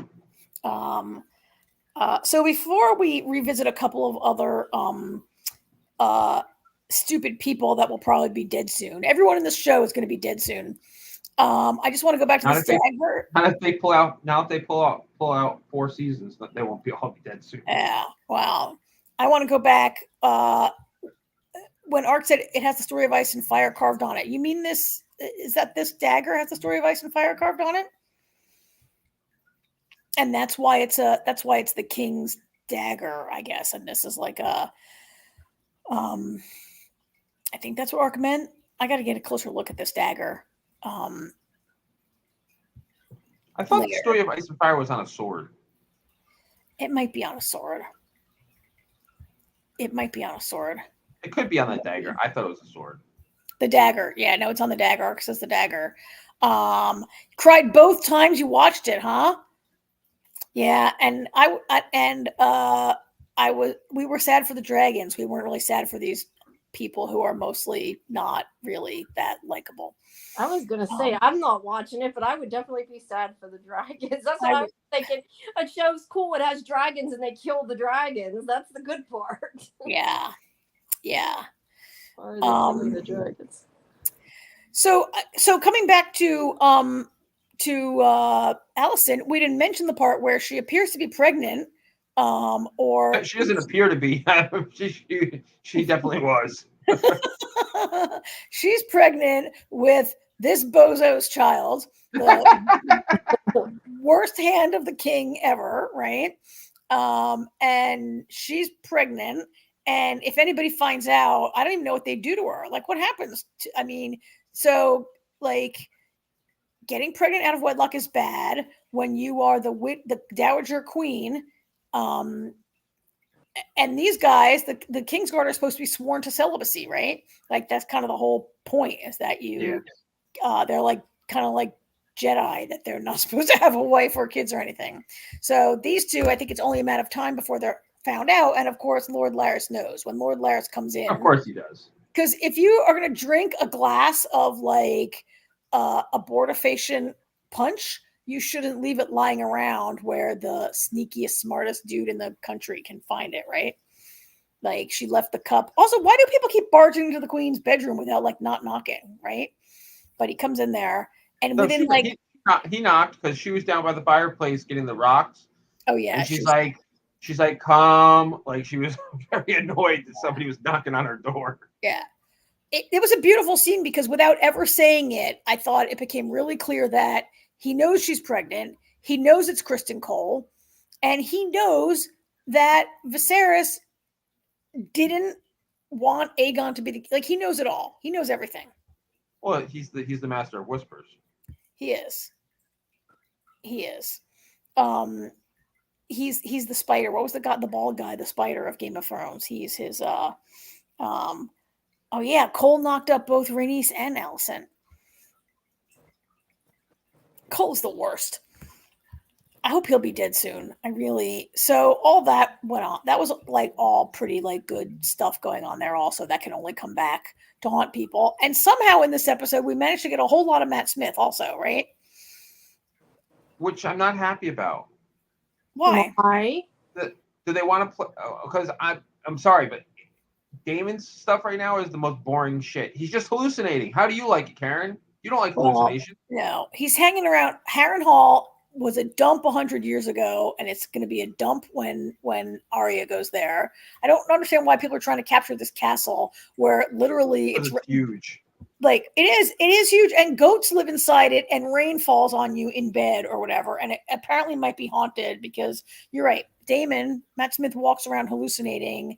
So before we revisit a couple of other stupid people that will probably be dead soon, everyone in this show is going to be dead soon. I just want to go back to the stagger. If they pull out 4 seasons, they won't be all be dead soon. Yeah, wow. I want to go back. When Ark said it has the story of ice and fire carved on it, you mean this? Is that this dagger has the story of ice and fire carved on it? And that's why it's the king's dagger, I guess. And this is like a, I think that's what Ark meant. I got to get a closer look at this dagger. I thought the story of ice and fire was on a sword. It might be on a sword. It could be on the dagger. I thought it was a sword. The dagger. Yeah, no, it's on the dagger. Ark says the dagger. Cried both times you watched it, huh? Yeah, and we were sad for the dragons. We weren't really sad for these people who are mostly not really that likable. I was gonna say I'm not watching it, but I would definitely be sad for the dragons. That's what I was thinking. A show's cool; it has dragons, and they kill the dragons. That's the good part. Yeah. The dragons. So coming back to Allison, we didn't mention the part where she appears to be pregnant. Or she doesn't appear to be. she definitely was. She's pregnant with this bozo's child, the worst hand of the king ever, right? And she's pregnant, and if anybody finds out, I don't even know what they do to her. Like, what happens? So like, getting pregnant out of wedlock is bad when you are the dowager queen. And these guys, the Kingsguard are supposed to be sworn to celibacy, right? Like that's kind of the whole point, is that they're like kind of like Jedi, that they're not supposed to have a wife or kids or anything. So these two, I think it's only a matter of time before they're found out. And of course, Lord Larys knows. When Lord Larys comes in, of course he does. Because if you are going to drink a glass of like abortifacient punch, you shouldn't leave it lying around where the sneakiest, smartest dude in the country can find it, right? Like, she left the cup. Also, why do people keep barging into the queen's bedroom without like not knocking, right? But he comes in there, and within he knocked because she was down by the fireplace getting the rocks. Oh yeah, and she's like, come, like she was very annoyed that somebody was knocking on her door. Yeah. It was a beautiful scene because without ever saying it, I thought it became really clear that he knows she's pregnant. He knows it's Kristen Cole. And he knows that Viserys didn't want Aegon to be like, he knows it all. He knows everything. Well, he's the master of whispers. He is. He is. Um, he's the spider. What was the bald guy, the spider of Game of Thrones? He's his oh yeah, Cole knocked up both Rhaenys and Alicent. Cole's the worst. I hope he'll be dead soon. So all that went on. That was like all pretty like good stuff going on there also. That can only come back to haunt people. And somehow in this episode we managed to get a whole lot of Matt Smith also, right? Which I'm not happy about. Why? Do they want to play? Because I'm sorry, but Damon's stuff right now is the most boring shit. He's just hallucinating. How do you like it, Karen? You don't like hallucination? No, he's hanging around. Harrenhal was a dump 100 years ago, and it's going to be a dump when Arya goes there. I don't understand why people are trying to capture this castle where literally it's huge. Like it is huge, and goats live inside it, and rain falls on you in bed or whatever, and it apparently might be haunted because you're right. Matt Smith walks around hallucinating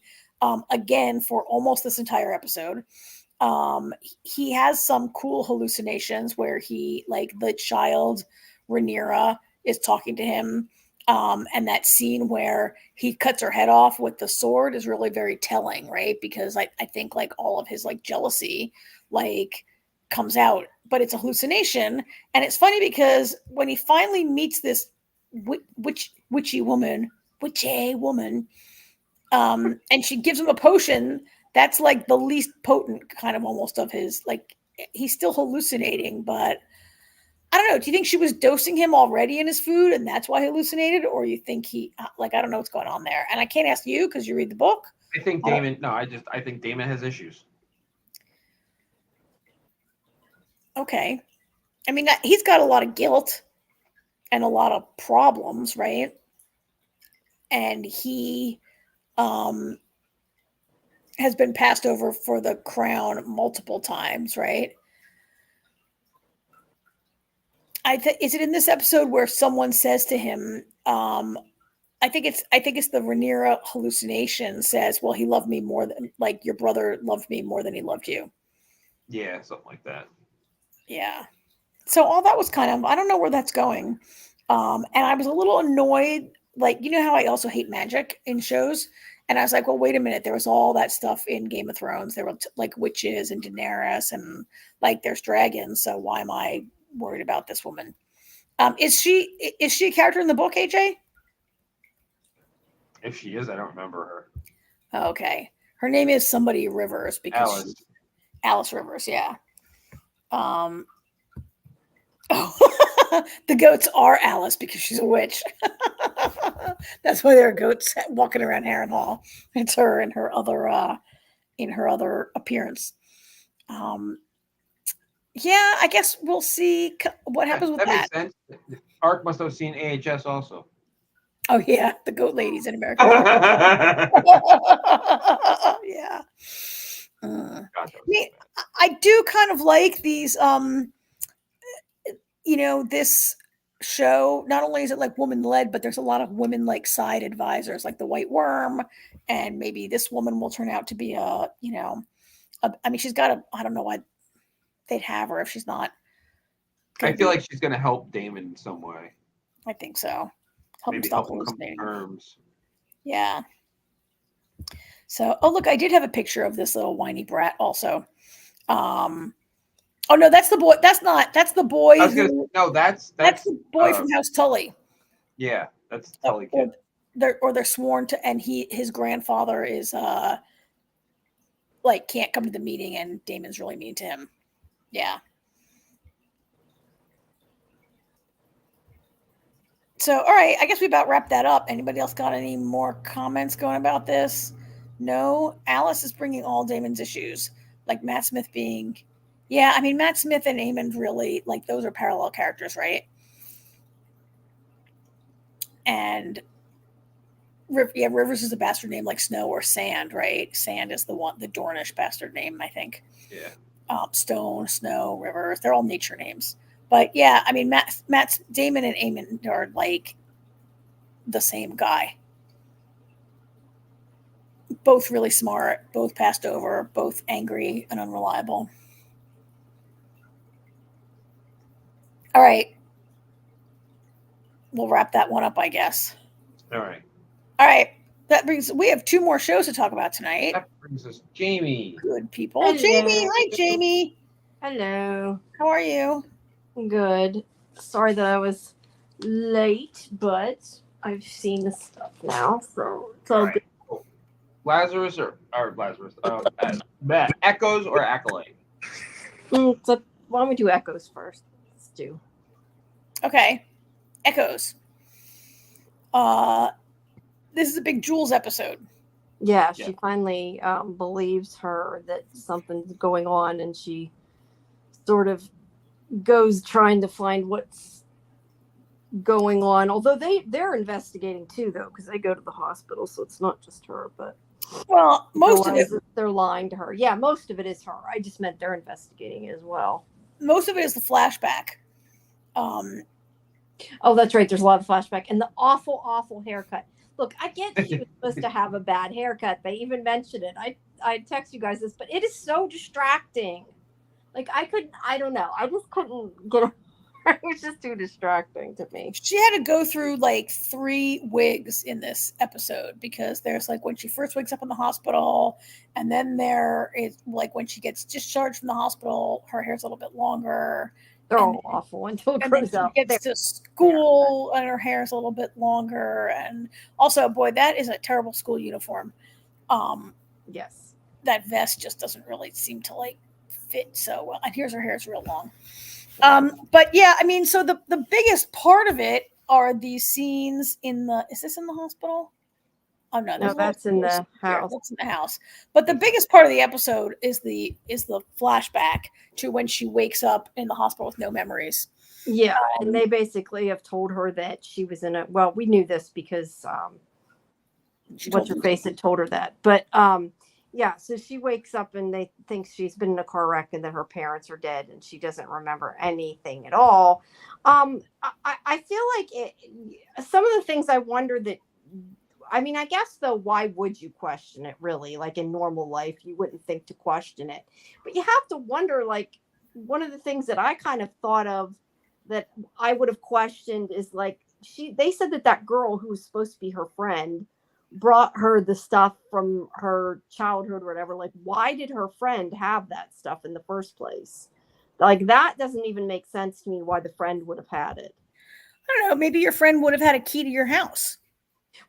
again for almost this entire episode. He has some cool hallucinations where he, like, the child Rhaenyra is talking to him, and that scene where he cuts her head off with the sword is really very telling, right? Because I think like all of his like jealousy like comes out, but it's a hallucination. And it's funny because when he finally meets this witchy woman, and she gives him a potion that's like the least potent kind of almost of his, like, he's still hallucinating, but I don't know. Do you think she was dosing him already in his food and that's why he hallucinated? Or you think I don't know what's going on there. And I can't ask you because you read the book. I think Damon, I think Damon has issues. Okay. I mean, he's got a lot of guilt and a lot of problems, right? And he has been passed over for the crown multiple times, right? Is it in this episode where someone says to him, I think it's the Rhaenyra hallucination says, well, he loved me more than, like, your brother loved me more than he loved you. Yeah, something like that. Yeah. So all that was kind of, I don't know where that's going. And I was a little annoyed. Like, you know how I also hate magic in shows? And I was like, well, wait a minute. There was all that stuff in Game of Thrones. There were like witches and Daenerys and like there's dragons. So why am I worried about this woman? Is she a character in the book, AJ? If she is, I don't remember her. Okay. Her name is somebody Rivers because Alice Rivers, yeah. The goats are Alice because she's a witch. That's why there are goats walking around Harrenhal. It's her in her other appearance. Yeah, I guess we'll see what happens with that. That makes sense. Ark must have seen AHS also. Oh yeah, the goat ladies in America. Yeah. I do kind of like these. This show. Not only is it like woman led, but there's a lot of women like side advisors, like the White Worm, and maybe this woman will turn out to be I mean, she's got I don't know why they'd have her if she's not. I feel like she's going to help Damon in some way. I think so. Maybe help him come to terms. Yeah. So, look, I did have a picture of this little whiny brat also. Oh no, that's the boy. That's the boy. That's the boy from House Tully. Yeah, that's the Tully kid. They're sworn to, and his grandfather is like can't come to the meeting, and Damon's really mean to him. Yeah. So, all right, I guess we about wrapped that up. Anybody else got any more comments going about this? No. Alice is bringing all Damon's issues, like Matt Smith being, yeah. I mean, Matt Smith and Aemond really, like, those are parallel characters, right? And Rivers is a bastard name like Snow or Sand, right? Sand is the Dornish bastard name, I think. Yeah. Stone, Snow, Rivers, they're all nature names. But yeah, I mean, Damon and Aemond are like the same guy. both really smart, both passed over, both angry and unreliable. All right. We'll wrap that one up, I guess. All right. All right. We have 2 more shows to talk about tonight. That brings us Jamie. Good people. Hello. Jamie. Hi, Jamie. Hello. How are you? Good. Sorry that I was late, but I've seen the stuff now, so it's all Right. Cool. Lazarus or Lazarus? Echoes or Acolyte? good. So why don't we do Echoes first? Let's do. Okay. Echoes. This is a big Jules episode. Yeah, Yeah. she finally believes her that something's going on, and she sort of goes trying to find what's going on. Although they're investigating too, though, because they go to the hospital, so it's not just her. But Well, most of it they're lying to her. Yeah, most of it is her. I just meant they're investigating as well. most of it is the flashback. Oh, that's right. There's a lot of flashback and the awful haircut. Look, I get she was supposed to have a bad haircut. They even mentioned it. I text you guys this, but it is so distracting. Like I don't know. I just couldn't get it was just too distracting to me. She had to go through like 3 wigs in this episode because there's like when she first wakes up in the hospital, and then there is like when she gets discharged from the hospital, her hair's a little bit longer. They're all awful until it And then grows she out. gets to school and her hair's a little bit longer. And also, boy, that is a terrible school uniform. Yes. That vest just doesn't really seem to like fit so well. And here's her hair's real long. But yeah, I mean, so the biggest part of it are these scenes in the, is this in the hospital? Oh no, that's in the house. That's in the house. But the biggest part of the episode is the flashback to when she wakes up in the hospital with no memories. Yeah, and they basically have told her that she was in a. Well, we knew this because what's her face had told her that. But yeah, so she wakes up and they think she's been in a car wreck and that her parents are dead and she doesn't remember anything at all. I feel like some of the things I wonder that. I mean, I guess though, why would you question it really? Like in normal life, you wouldn't think to question it, but you have to wonder. Like one of the things that I kind of thought of that I would have questioned is like they said that girl who was supposed to be her friend brought her the stuff from her childhood or whatever. Like, why did her friend have that stuff in the first place? Like that doesn't even make sense to me why the friend would have had it. I don't know. Maybe your friend would have had a key to your house.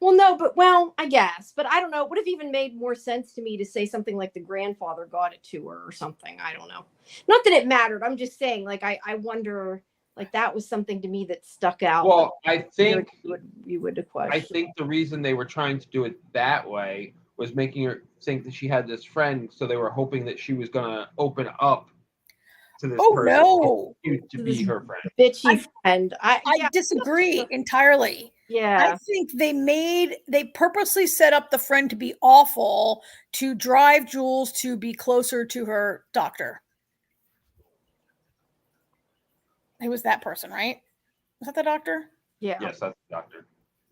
Well, no, but I guess, but I don't know. It would have even made more sense to me to say something like the grandfather got it to her or something. I don't know. Not that it mattered. I'm just saying, like, I wonder, like, that was something to me that stuck out. Well, I think you would question. I think the reason they were trying to do it that way was making her think that she had this friend, so they were hoping that she was going to open up to this person no. to be her friend. Bitchy friend. I disagree entirely. Yeah. I think they purposely set up the friend to be awful to drive Jules to be closer to her doctor. It was that person, right? Was that the doctor? Yeah. Yes, that's the doctor.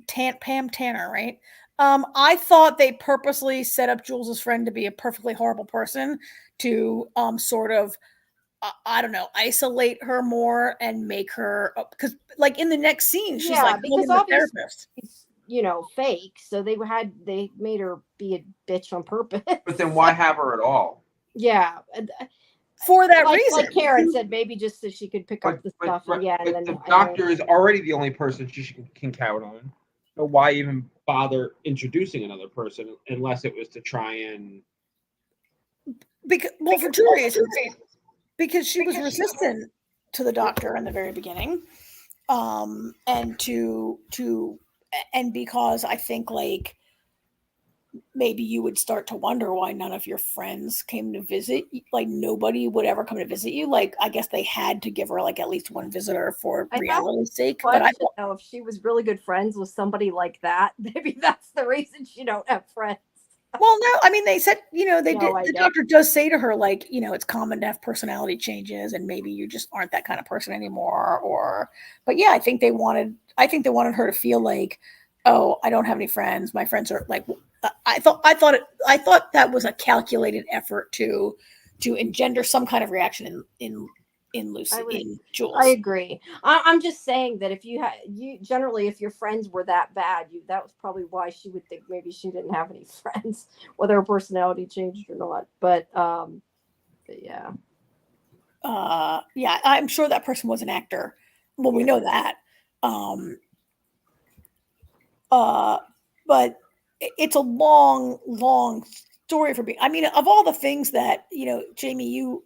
Pam Tanner, right? I thought they purposely set up Jules's friend to be a perfectly horrible person to sort of I don't know, isolate her more and make her, because like in the next scene, she's like, because obviously, it's, fake. So they made her be a bitch on purpose. But then why have her at all? Yeah. For that reason. Like Karen said, maybe just so she could pick up the stuff. And then the doctor is already the only person she can count on. So why even bother introducing another person unless it was to try and. For 2 reasons. Because she was resistant to the doctor in the very beginning, and because I think like maybe you would start to wonder why none of your friends came to visit. Like nobody would ever come to visit you. Like I guess they had to give her like at least one visitor for reality's sake. But I don't know if she was really good friends with somebody like that. Maybe that's the reason she don't have friends. Well, no, I mean, they said, the doctor does say to her, like, it's common to have personality changes and maybe you just aren't that kind of person anymore. But yeah, I think they wanted her to feel like, oh, I don't have any friends. My friends are like, I thought that was a calculated effort to engender some kind of reaction in Lucy, in Jules. I agree. I'm just saying that if you generally, if your friends were that bad, that was probably why she would think maybe she didn't have any friends, whether her personality changed or not. But yeah. Yeah, I'm sure that person was an actor. Well, we know that. But it's a long story for me. I mean, of all the things that, Jamie,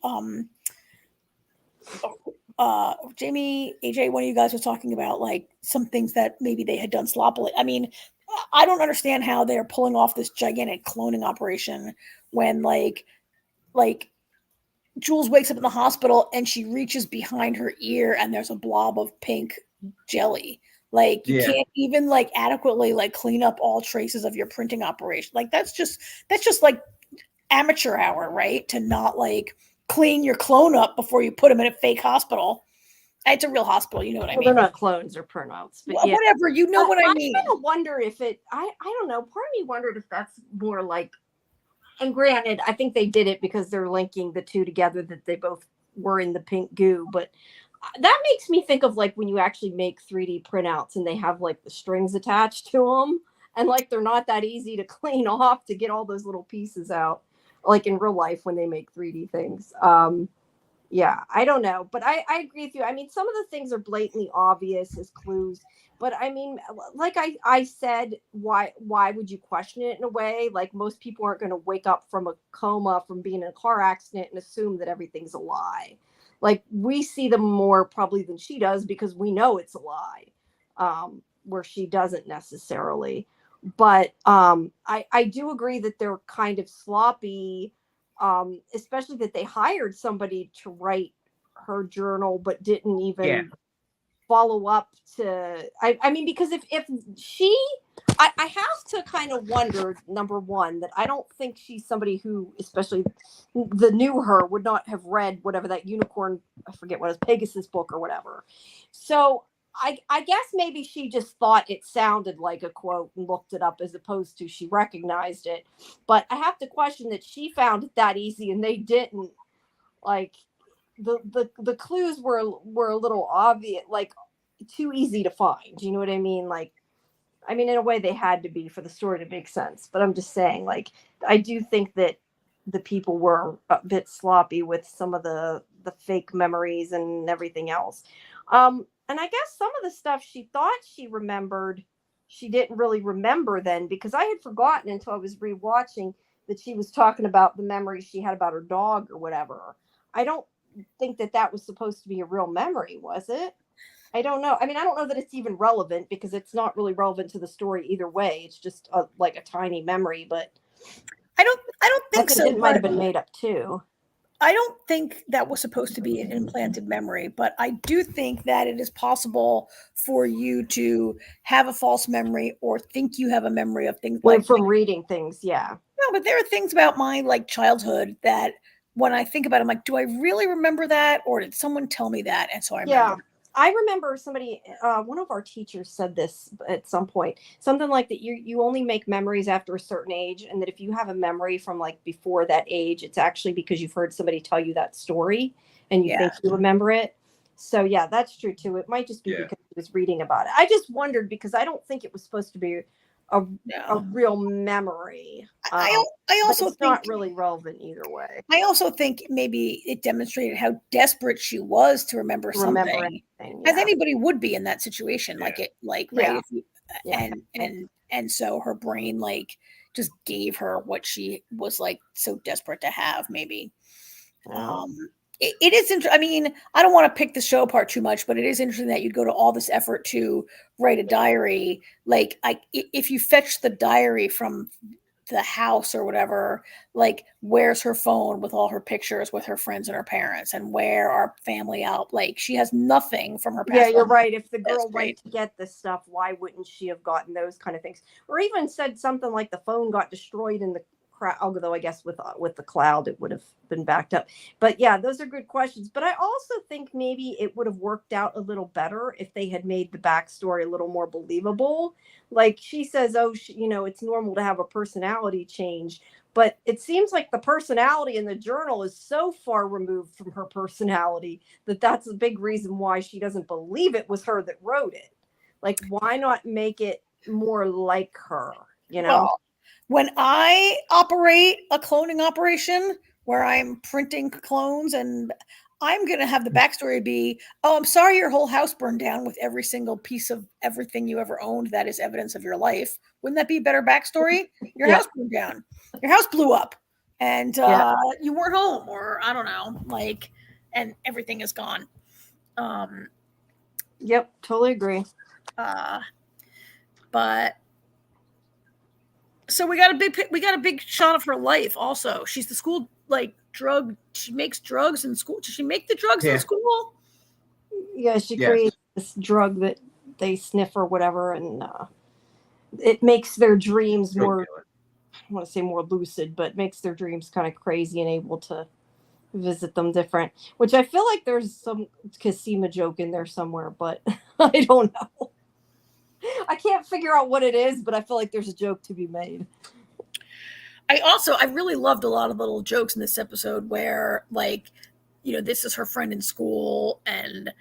Jamie, AJ, one of you guys was talking about, like, some things that maybe they had done sloppily. I mean, I don't understand how they're pulling off this gigantic cloning operation when, like Jules wakes up in the hospital and she reaches behind her ear and there's a blob of pink jelly. Like, you can't even, like, adequately, like, clean up all traces of your printing operation. Like, that's just like amateur hour, right? To not, like, clean your clone up before you put him in a fake hospital. It's a real hospital, you know what I mean? They're not clones or printouts, but yeah. Whatever, you know what I mean. I kind of wonder if I don't know. Part of me wondered if that's more like, and granted, I think they did it because they're linking the two together, that they both were in the pink goo, but that makes me think of, like, when you actually make 3D printouts and they have, like, the strings attached to them, and, like, they're not that easy to clean off to get all those little pieces out, like in real life when they make 3D things. Yeah, I don't know, but I agree with you. I mean, some of the things are blatantly obvious as clues, but I mean, like I said, why would you question it in a way? Like, most people aren't going to wake up from a coma from being in a car accident and assume that everything's a lie. Like, we see them more probably than she does because we know it's a lie, where she doesn't necessarily. But I do agree that they're kind of sloppy, especially that they hired somebody to write her journal but didn't even follow up to. I mean, because if she, I have to kind of wonder, number one, that I don't think she's somebody who, especially the new her, would not have read whatever that unicorn, I forget what it was, Pegasus book or whatever. So I guess maybe she just thought it sounded like a quote and looked it up, as opposed to she recognized it. But I have to question that she found it that easy and they didn't. Like, the clues were a little obvious, like, too easy to find. You know what I mean? Like, I mean, in a way they had to be for the story to make sense. But I'm just saying, like, I do think that the people were a bit sloppy with some of the fake memories and everything else. And I guess some of the stuff she thought she remembered, she didn't really remember then, because I had forgotten until I was rewatching that she was talking about the memories she had about her dog or whatever. I don't think that was supposed to be a real memory, was it? I don't know. I mean, I don't know that it's even relevant, because it's not really relevant to the story either way. It's just like a tiny memory, but I don't think so. It might have been made up too. I don't think that was supposed to be an implanted memory, but I do think that it is possible for you to have a false memory or think you have a memory of things from reading things. Yeah. No, but there are things about my, like, childhood that when I think about it, I'm like, do I really remember that, or did someone tell me that? And so I remember. Yeah. I remember somebody, one of our teachers said this at some point, something like that. You only make memories after a certain age. And that if you have a memory from, like, before that age, it's actually because you've heard somebody tell you that story and you think you remember it. So yeah, that's true too. It might just be because he was reading about it. I just wondered, because I don't think it was supposed to be a real memory. I also think not really relevant either way. I also think maybe it demonstrated how desperate she was to remember something, as anybody would be in that situation. Like, it, like, right? And so her brain, like, just gave her what she was, like, so desperate to have. Maybe. It is interesting. I mean, I don't want to pick the show apart too much, but it is interesting that you'd go to all this effort to write a diary. Like, if you fetch the diary from the house or whatever, like, where's her phone with all her pictures with her friends and her parents, and where are family out? Like, she has nothing from her past. Yeah, you're right. If the girl went to get this stuff, why wouldn't she have gotten those kind of things? Or even said something like the phone got destroyed in the crowd, although I guess with the cloud it would have been backed up. But yeah, those are good questions. But I also think maybe it would have worked out a little better if they had made the backstory a little more believable. Like she says, oh, it's normal to have a personality change. But it seems like the personality in the journal is so far removed from her personality that that's a big reason why she doesn't believe it was her that wrote it. Like, why not make it more like her, Well, when I operate a cloning operation where I'm printing clones, and I'm going to have the backstory be, oh, I'm sorry your whole house burned down with every single piece of everything you ever owned that is evidence of your life. Wouldn't that be a better backstory? Your house burned down. Your house blew up and you weren't home, or I don't know, like, and everything is gone. Yep, totally agree. But so we got a big shot of her life. Also, she's the school drug. She makes drugs in school. Does she make the drugs in school? Yeah, she creates this drug that they sniff or whatever, and it makes their dreams more. I want to say more lucid, but makes their dreams kind of crazy and able to visit them different. Which I feel like there's some Casima joke in there somewhere, but I don't know. I can't figure out what it is, but I feel like there's a joke to be made. I really loved a lot of little jokes in this episode where, this is her friend in school, and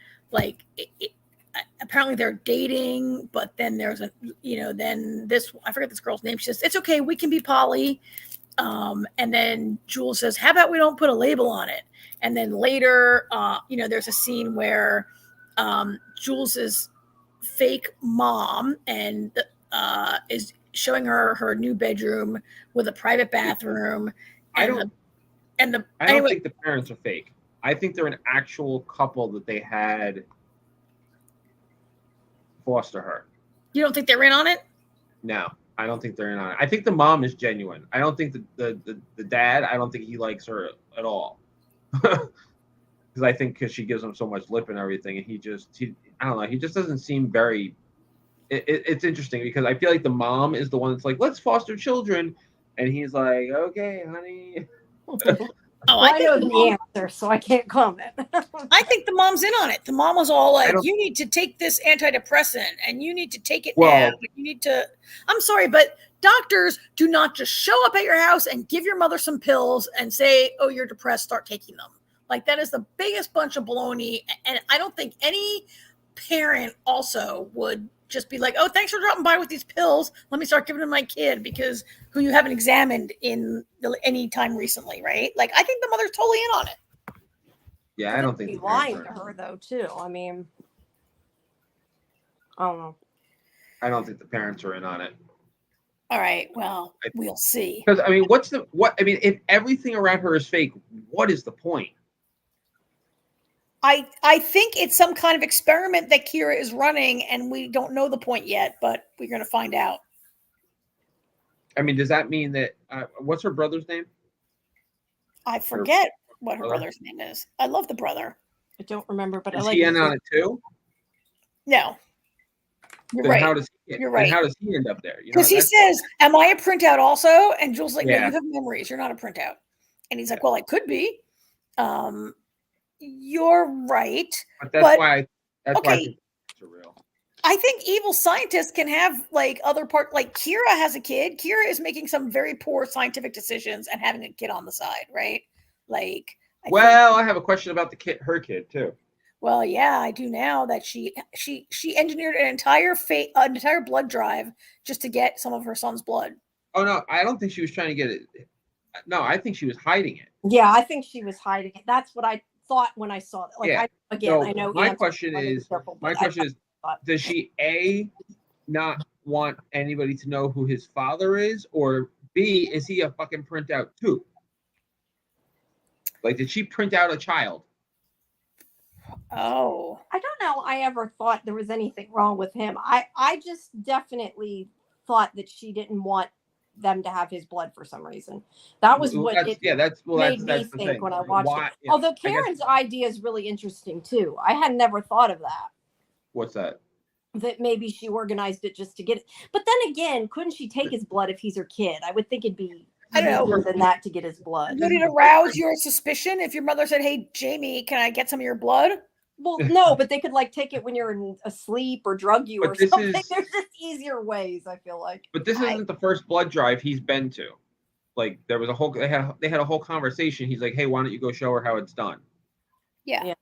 apparently they're dating, but then there's then this, I forget this girl's name. She says, it's okay, we can be poly. And then Jules says, how about we don't put a label on it? And then later, there's a scene where Jules's fake mom and is showing her new bedroom with a private bathroom. I don't think the parents are fake. I think they're an actual couple that they had foster her. You don't think they're in on it? No, I don't think they're in on it. I think the mom is genuine. I don't think the dad, I don't think he likes her at all. Because I think because she gives him so much lip and everything, and he I don't know, he just doesn't seem very. It's interesting because I feel like the mom is the one that's like, let's foster children, and he's like, okay, honey. I know the answer, so I can't comment. I think the mom's in on it. The mom was all like, you need to take this antidepressant and you need to take it now. You need to. I'm sorry, but doctors do not just show up at your house and give your mother some pills and say, oh, you're depressed, start taking them. Like, that is the biggest bunch of baloney. And I don't think any parent also would just be like, oh, thanks for dropping by with these pills. Let me start giving them to my kid because who you haven't examined in any time recently, right? Like, I think the mother's totally in on it. Yeah, I don't think he's lying to her though, too. I mean, I don't know. I don't think the parents are in on it. All right, well, we'll see. Because I mean, if everything around her is fake, what is the point? I think it's some kind of experiment that Kira is running, and we don't know the point yet, but we're going to find out. I mean, does that mean that what's her brother's name? I forget what her brother's name is. I love the brother. I don't remember, but is I like. Is he in on it too? No. You're right. You're right. And how does he end up there? Because he says, "Am I a printout also?" And Jules' like, "No, you have memories. You're not a printout." And he's like, "Well, I could be." You're right. But why I think it's real. I think evil scientists can have other part. Like Kira has a kid. Kira is making some very poor scientific decisions and having a kid on the side, right? I have a question about her kid too. Well, yeah, I do now that she engineered an entire blood drive just to get some of her son's blood. Oh no, I don't think she was trying to get it. No, I think she was hiding it. Yeah, I think she was hiding it. That's what I thought when I saw it. I know. My question is, does she not want anybody to know who his father is, or B, is he a fucking printout too? Like, did she print out a child? Oh, I don't know. I ever thought there was anything wrong with him. I just definitely thought that she didn't want them to have his blood for some reason. That was what made me think when I watched it. Yeah, although Karen's idea is really interesting too. I had never thought of that. What's that? That maybe she organized it just to get it. But then again, couldn't she take his blood if he's her kid? I would think it'd be I don't know. Easier than that to get his blood. Would it arouse your suspicion if your mother said, "Hey, Jamie, can I get some of your blood?" Well, no, but they could like take it when you're asleep or drug you or something. Is, There's just easier ways, I feel like. But this isn't the first blood drive he's been to. Like there was a whole they had a whole conversation. He's like, "Hey, why don't you go show her how it's done?" Yeah.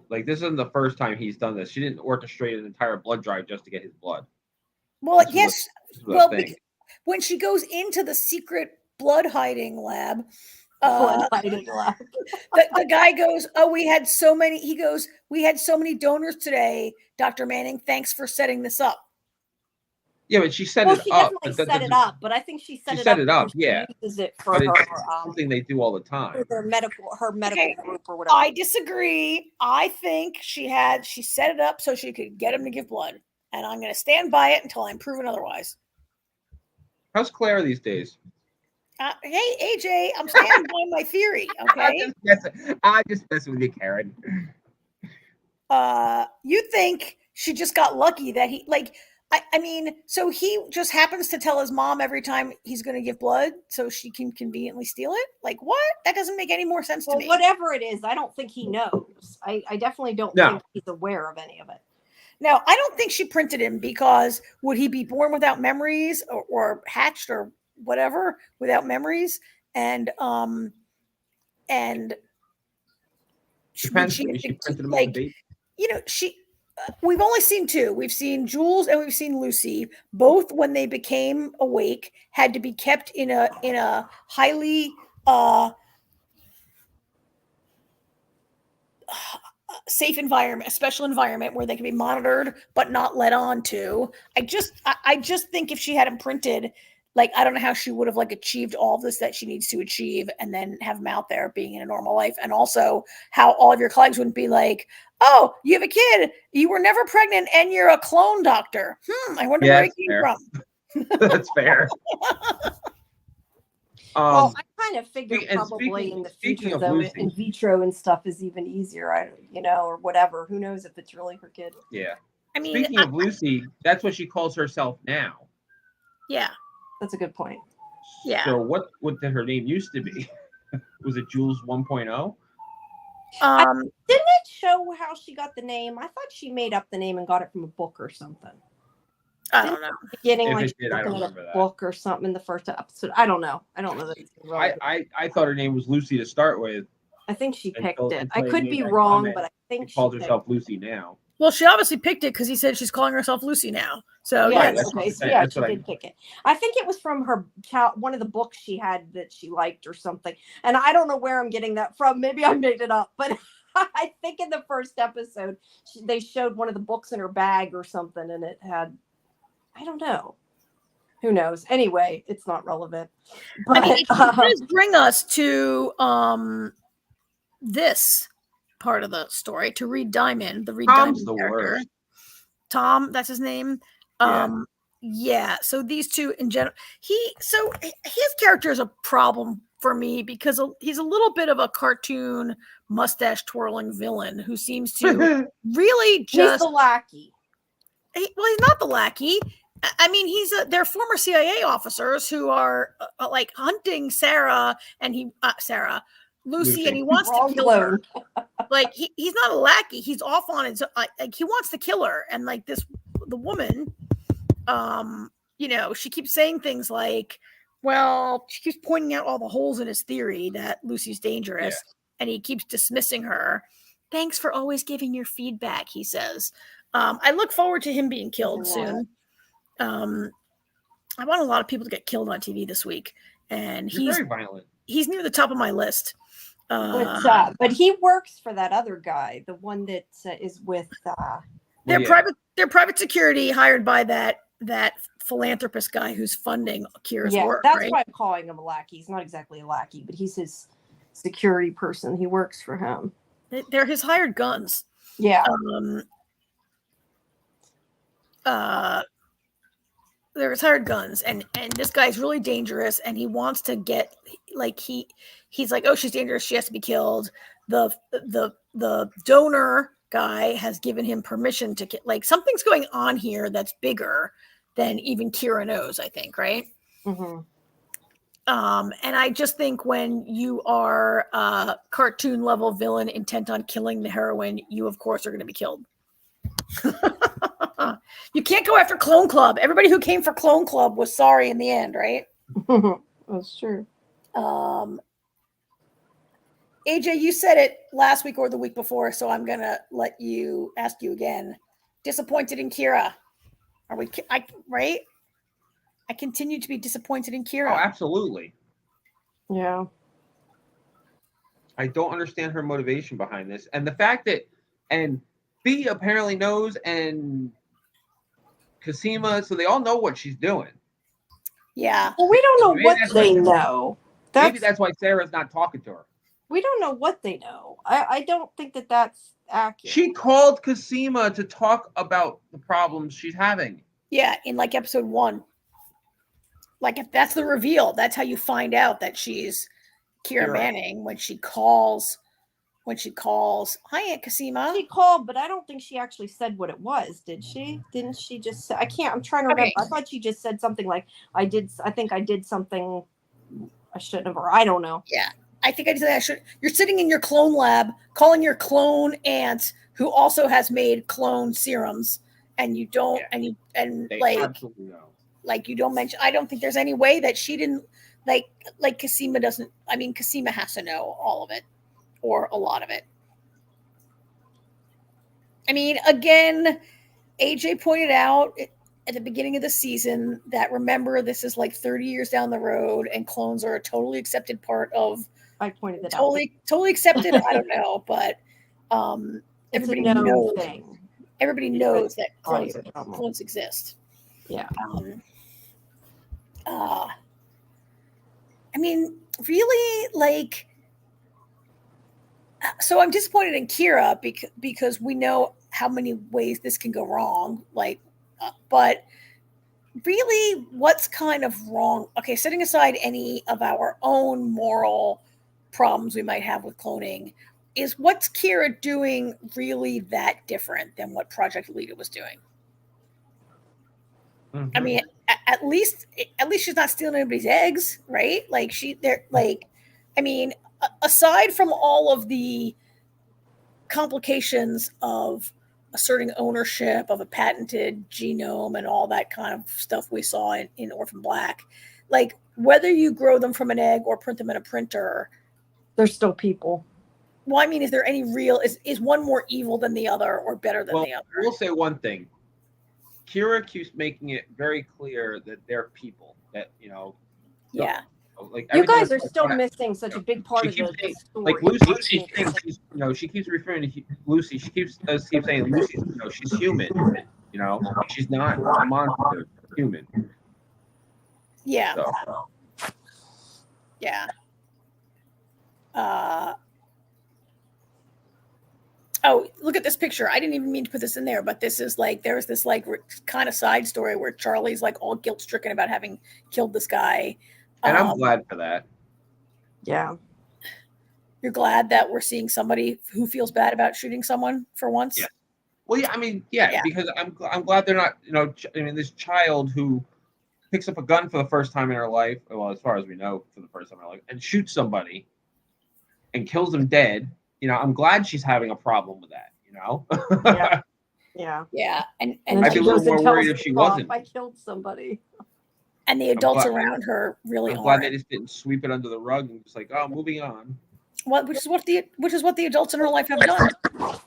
Like this isn't the first time he's done this. She didn't orchestrate an entire blood drive just to get his blood. Well, yes. Well, when she goes into the secret blood hiding lab, the guy goes, "Oh, we had so many." He goes, "We had so many donors today, Dr. Manning. Thanks for setting this up." Yeah, but she set well, it she up. Definitely set it up, but I think she set it up. Yeah, uses it for but her, it's something they do all the time. For her medical group or whatever. I disagree. I think she set it up so she could get him to give blood, and I'm going to stand by it until I'm proven otherwise. How's Claire these days? Hey, AJ, I'm standing by my theory. Okay, I just mess with you, Karen. You think she just got lucky that he like? I mean, so he just happens to tell his mom every time he's going to give blood so she can conveniently steal it? Like, what? That doesn't make any more sense to me. Whatever it is, I don't think he knows. I definitely don't think he's aware of any of it. No, I don't think she printed him because would he be born without memories or hatched or whatever without memories? And depends. She printed him like, we've only seen two. We've seen Jules and we've seen Lucy. Both, when they became awake, had to be kept in a highly safe environment, a special environment where they can be monitored but not let on to. I just think if she had him printed, like, I don't know how she would have like achieved all this that she needs to achieve and then have him out there being in a normal life. And also how all of your colleagues wouldn't be like, "Oh, you have a kid, you were never pregnant and you're a clone doctor. I wonder where he came from." That's fair. Well, I kind of figured probably in the future, though, in vitro and stuff is even easier, or whatever. Who knows if it's really her kid? Yeah. I mean, speaking of Lucy, that's what she calls herself now. Yeah. That's a good point. Yeah. So what did her name used to be? Was it Jules 1.0? Didn't it show how she got the name? I thought she made up the name and got it from a book or something. I don't know. Beginning like I don't remember that. Book or something in the first episode. I don't know. I don't know that. I thought her name was Lucy to start with. I think she picked it. I could be wrong, but I think she calls herself Lucy now. Well, she obviously picked it because he said she's calling herself Lucy now. So yeah, okay. So, yeah, she did pick it. I think it was from her one of the books she had that she liked or something. And I don't know where I'm getting that from. Maybe I made it up, but I think in the first episode they showed one of the books in her bag or something, and it had, I don't know. Who knows? Anyway, it's not relevant. But, I mean, it does bring us to this part of the story, to Reed Diamond, the Reed Tom's Diamond the character. worst. Tom, that's his name. Yeah. So these two in general, his character is a problem for me because he's a little bit of a cartoon mustache twirling villain who seems to really just he's the lackey. He's not the lackey. I mean, they're former CIA officers who are like hunting Lucy, and he wants to kill her. Like he's not a lackey. He's off on his like he wants to kill her, and like the woman, she keeps saying things like, well, she keeps pointing out all the holes in his theory that Lucy's dangerous, and he keeps dismissing her. "Thanks for always giving your feedback," he says. I look forward to him being killed soon. I want a lot of people to get killed on TV this week, and he's very violent. He's near the top of my list. But he works for that other guy, the one that is with. They're private security hired by that philanthropist guy who's funding Kira's work. That's right? why I'm calling him a lackey. He's not exactly a lackey, but he's his security person. He works for him. They're his hired guns. Yeah. They're his hired guns, and this guy's really dangerous, and he wants to get like he's like, "Oh, she's dangerous, she has to be killed." The donor guy has given him permission to get, like, something's going on here that's bigger than even Kira knows, I think, right? Mm-hmm. And I just think when you are a cartoon level villain intent on killing the heroine, you of course are going to be killed. You can't go after Clone Club. Everybody who came for Clone Club was sorry in the end, right? That's true. AJ, you said it last week or the week before, so I'm gonna ask you again. Disappointed in Kira? Are we? Right? I continue to be disappointed in Kira. Oh, absolutely. Yeah. I don't understand her motivation behind this, and the fact that B apparently knows, and Cosima, so they all know what she's doing. Yeah. Well, we don't know what they know. Maybe that's why Sarah's not talking to her. We don't know what they know. I don't think that that's accurate. She called Cosima to talk about the problems she's having. Yeah, in like episode 1. Like if that's the reveal, that's how you find out that she's Kira Manning when she calls. Hi, Aunt Cosima. She called, but I don't think she actually said what it was. Did she? Didn't she just say? I'm trying to remember. Okay. I thought she just said something like, I think I did something I shouldn't have, or I don't know. Yeah. I think I did that. You're sitting in your clone lab, calling your clone aunt, who also has made clone serums, and you don't, and absolutely know. Like you don't mention. I don't think there's any way that she didn't like Cosima doesn't. I mean, Cosima has to know all of it, or a lot of it. I mean, again, AJ pointed out at the beginning of the season that remember this is like 30 years down the road, and clones are a totally accepted part of. I pointed that out. Totally accepted. I don't know, but everybody knows. Everybody knows that clones exist. Yeah. I mean, really, like. So I'm disappointed in Kira because we know how many ways this can go wrong. Like, but really, what's kind of wrong? Okay, setting aside any of our own moral problems we might have with cloning, is what's Kira doing really that different than what Project Elita was doing? Mm-hmm. I mean, at least she's not stealing anybody's eggs, right? Like aside from all of the complications of asserting ownership of a patented genome and all that kind of stuff we saw in Orphan Black, like whether you grow them from an egg or print them in a printer, they're still people. Well, I mean, is there any real, is one more evil than the other or better than the other? We'll say one thing. Kira keeps making it very clear that they're people, that, yeah. Like you guys are still missing such a big part of the story. Like Lucy, she keeps referring to Lucy. She keeps saying Lucy. She's human. She's not a monster. Human. Yeah. So. Yeah. Oh, look at this picture. I didn't even mean to put this in there, but this is like, there was this like kind of side story where Charlie's like all guilt stricken about having killed this guy. And I'm glad for that. Yeah. You're glad that we're seeing somebody who feels bad about shooting someone for once? Yeah. Well, yeah, I mean, because I'm glad they're not, this child who picks up a gun for the first time in her life, well, as far as we know, for the first time in her life, and shoots somebody and kills them dead. I'm glad she's having a problem with that, Yeah. Yeah. And I'd be a little more worried if she wasn't. I killed somebody. And the adults around her really I'm glad they just didn't sweep it under the rug and just like, oh, moving on. Which is what the adults in her life have done. I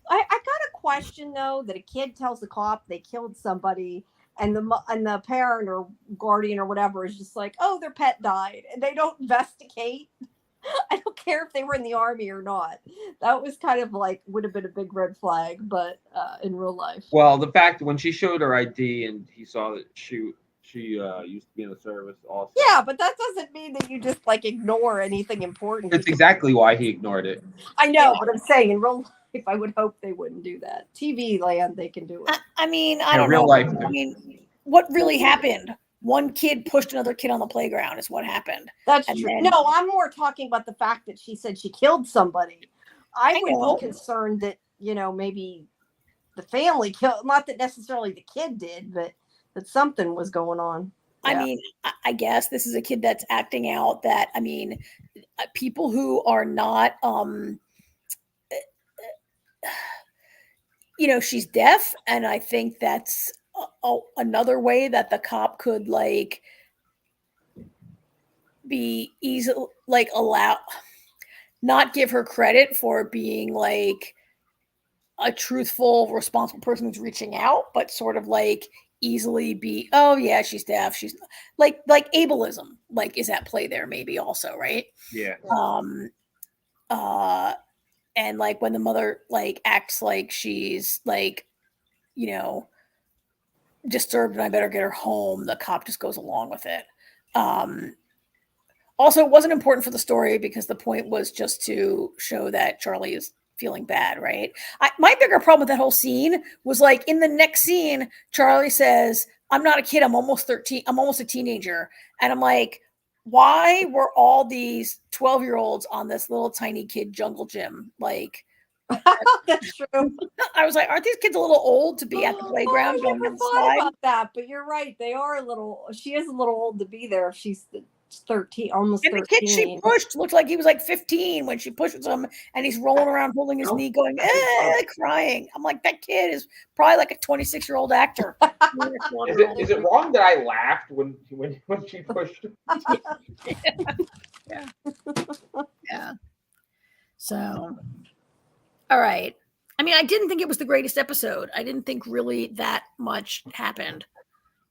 got a question though, that a kid tells the cop they killed somebody, and the parent or guardian or whatever is just like, oh, their pet died, and they don't investigate. I don't care if they were in the army or not. That was kind of like, would have been a big red flag, but in real life. Well, the fact when she showed her ID and he saw that she used to be in the service also. Yeah, but that doesn't mean that you just like ignore anything important. That's exactly why he ignored it. I know, but I'm saying in real life, I would hope they wouldn't do that. TV land, they can do it. I mean, I don't know. Life, I mean, what really happened? One kid pushed another kid on the playground is what happened. That's true. Then, no, I'm more talking about the fact that she said she killed somebody. I would be concerned that, maybe the family killed, not that necessarily the kid did, but that something was going on. I mean, I guess this is a kid that's acting out that, I mean, people who are not, she's deaf. And I think that's another way that the cop could like be easy, like not give her credit for being like a truthful, responsible person who's reaching out, but sort of like easily be, oh yeah, she's deaf. She's like ableism, like is at play there maybe also, right? Yeah. And like when the mother like acts like she's like, disturbed and I better get her home, the cop just goes along with it. Also, it wasn't important for the story because the point was just to show that Charlie is feeling bad, right? My bigger problem with that whole scene was like in the next scene, Charlie says, I'm not a kid, I'm almost 13, I'm almost a teenager. And I'm like, why were all these 12-year-olds on this little tiny kid jungle gym? Like, that's true. I was like, aren't these kids a little old to be at the playground I going never down the thought slide? about that, but you're right. They are a little. She is a little old to be there if she's 13, almost And 13. the kid she pushed looked like he was like 15 when she pushes him, and he's rolling around holding his knee, going, crying. I'm like, that kid is probably like a 26-year-old actor. Is it wrong that I laughed when she pushed him? Yeah. Yeah. So, all right. I mean, I didn't think it was the greatest episode. I didn't think really that much happened,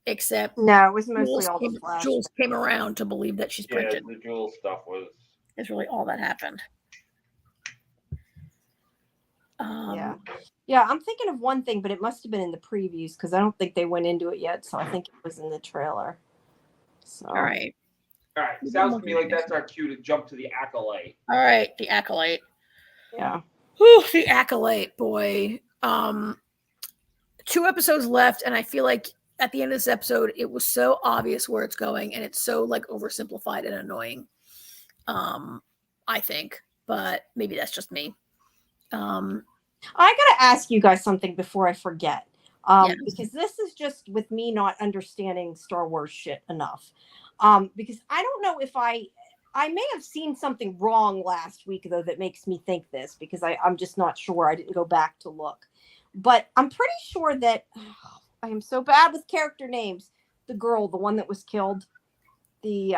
except no, it was mostly all the flash. Jules came around to believe that she's printed. The Jules stuff is really all that happened. Yeah, I'm thinking of one thing, but it must have been in the previews because I don't think they went into it yet. So I think it was in the trailer. So all right. Sounds to me like that's our cue to jump to the Acolyte. All right, the Acolyte. Yeah. Whew, the Acolyte, boy. 2 episodes left, and I feel like at the end of this episode, it was so obvious where it's going, and it's so like oversimplified and annoying. I think, but maybe that's just me. I gotta ask you guys something before I forget. Because this is just with me not understanding Star Wars shit enough. Because I don't know if I may have seen something wrong last week though that makes me think this, because I'm just not sure. I didn't go back to look. But I'm pretty sure that I am so bad with character names. The girl, the one that was killed, the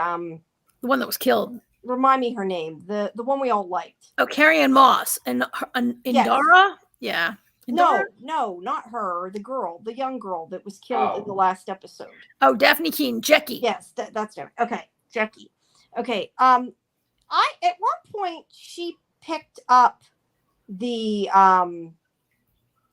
one that was killed. Remind me her name. The one we all liked. Oh, Carrie-Anne Moss and Indara. Yes. Yeah. Indara? No, not her. The girl, the young girl that was killed in the last episode. Oh, Daphne Keane, Jackie. Yes, that's Jackie. Okay, Jackie. Okay. I at one point she picked up the I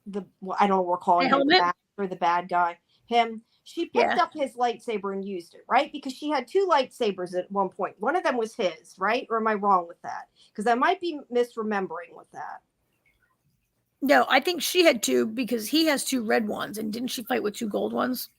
don't know what we're calling him, the bad guy. Him. She picked up his lightsaber and used it, right? Because she had 2 lightsabers at one point. One of them was his, right? Or am I wrong with that? Because I might be misremembering with that. No, I think she had 2 because he has 2 red ones. And didn't she fight with 2 gold ones?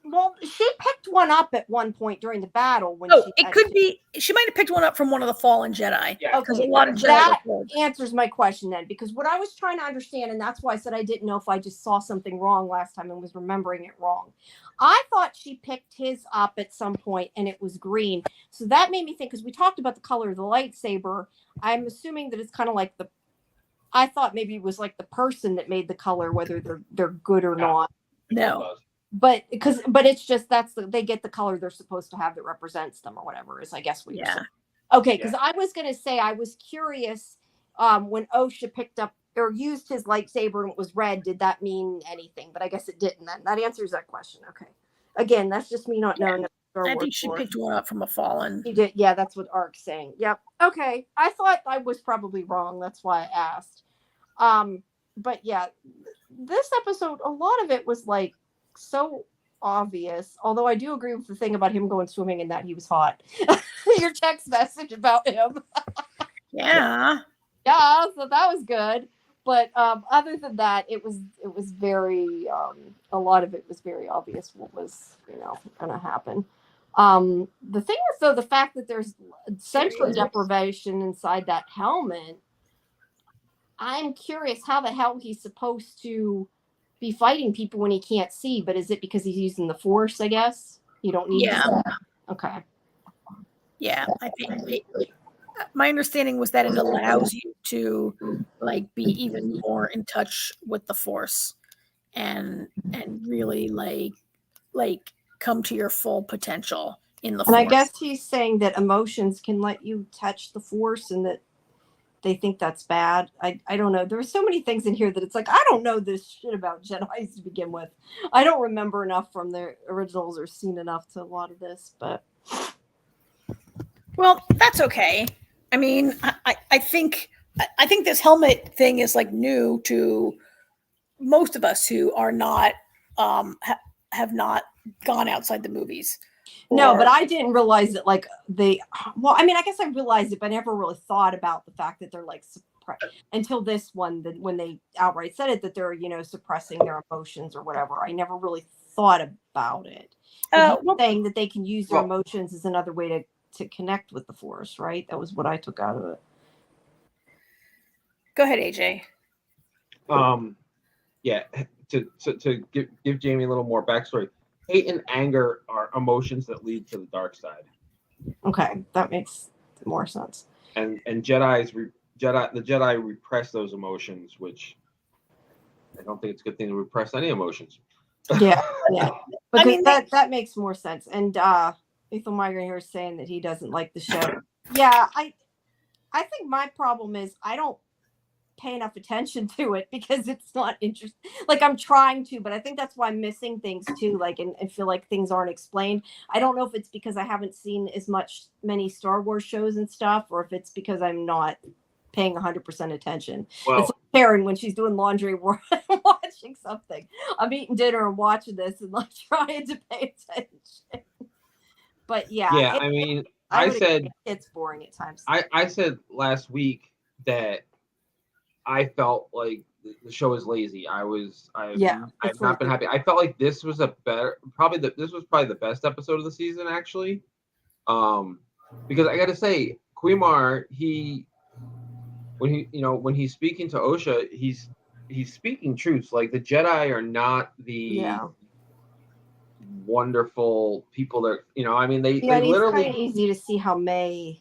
Well, she picked one up at one point during the battle. It could be. She might have picked one up from one of the fallen Jedi. Yeah, because a lot of Jedi answers my question then. Because what I was trying to understand, and that's why I said I didn't know if I just saw something wrong last time and was remembering it wrong. I thought she picked his up at some point and it was green. So that made me think, because we talked about the color of the lightsaber. I'm assuming that it's kind of like I thought maybe it was like the person that made the color, whether they're good or not. No. But it's just they get the color they're supposed to have that represents them or whatever is, I guess what you're saying. Okay, because I was going to say I was curious when Osha picked up or used his lightsaber and it was red, did that mean anything? But I guess it didn't. That answers that question. Okay. Again, that's just me not knowing. I think she picked one up from a fallen. She did. Yeah, that's what Ark's saying. Yep. Okay. I thought I was probably wrong. That's why I asked. But yeah, this episode, a lot of it was like so obvious, although I do agree with the thing about him going swimming and that he was hot. Your text message about him. Yeah, so that was good, but other than that, it was very a lot of it was very obvious what was gonna happen. The thing is though, the fact that there's sensory deprivation inside that helmet, I'm curious how the hell he's supposed to be fighting people when he can't see, but is it because he's using the Force, I guess? You don't need Yeah. to. Okay. Yeah, I think my understanding was that it allows you to like be even more in touch with the force and really like come to your full potential in the And I force. guess he's saying that emotions can let you touch the force and that they think that's bad. I don't know. There were so many things in here that it's like, I don't know this shit about Jedi's to begin with. I don't remember enough from the originals or seen enough to a lot of this, but. Well, that's okay. I mean, I think this helmet thing is like new to most of us who are not have not gone outside the movies. No, but I didn't realize that like well, I mean, I guess I realized it, but I never really thought about the fact that they're like until this one, that when they outright said it, that they're, suppressing their emotions or whatever. I never really thought about it. Saying that they can use their emotions as another way to connect with the force, right? That was what I took out of it. Go ahead, AJ. Yeah, to give Jamie a little more backstory. Hate and anger are emotions that lead to the dark side. Okay, that makes more sense. And the Jedi repress those emotions, which I don't think it's a good thing to repress any emotions. Yeah. Because I mean, that makes more sense. And Ethel Migrant here is saying that he doesn't like the show. Yeah, I think my problem is I don't pay enough attention to it because it's not interesting. Like I'm trying to, but I think that's why I'm missing things too. Like and feel like things aren't explained. I don't know if it's because I haven't seen many Star Wars shows and stuff, or if it's because I'm not paying 100% attention. Well, it's like Karen when she's doing laundry, watching something. I'm eating dinner and watching this and like trying to pay attention. But yeah, I mean, I said it's boring at times. I said last week that I felt like the show is lazy. I've not been happy. I felt like this was probably the best episode of the season, actually. Because I got to say, Quimar, when he's speaking to Osha, he's speaking truths. Like the Jedi are not the wonderful people that I mean they literally. It's kind of easy to see how May.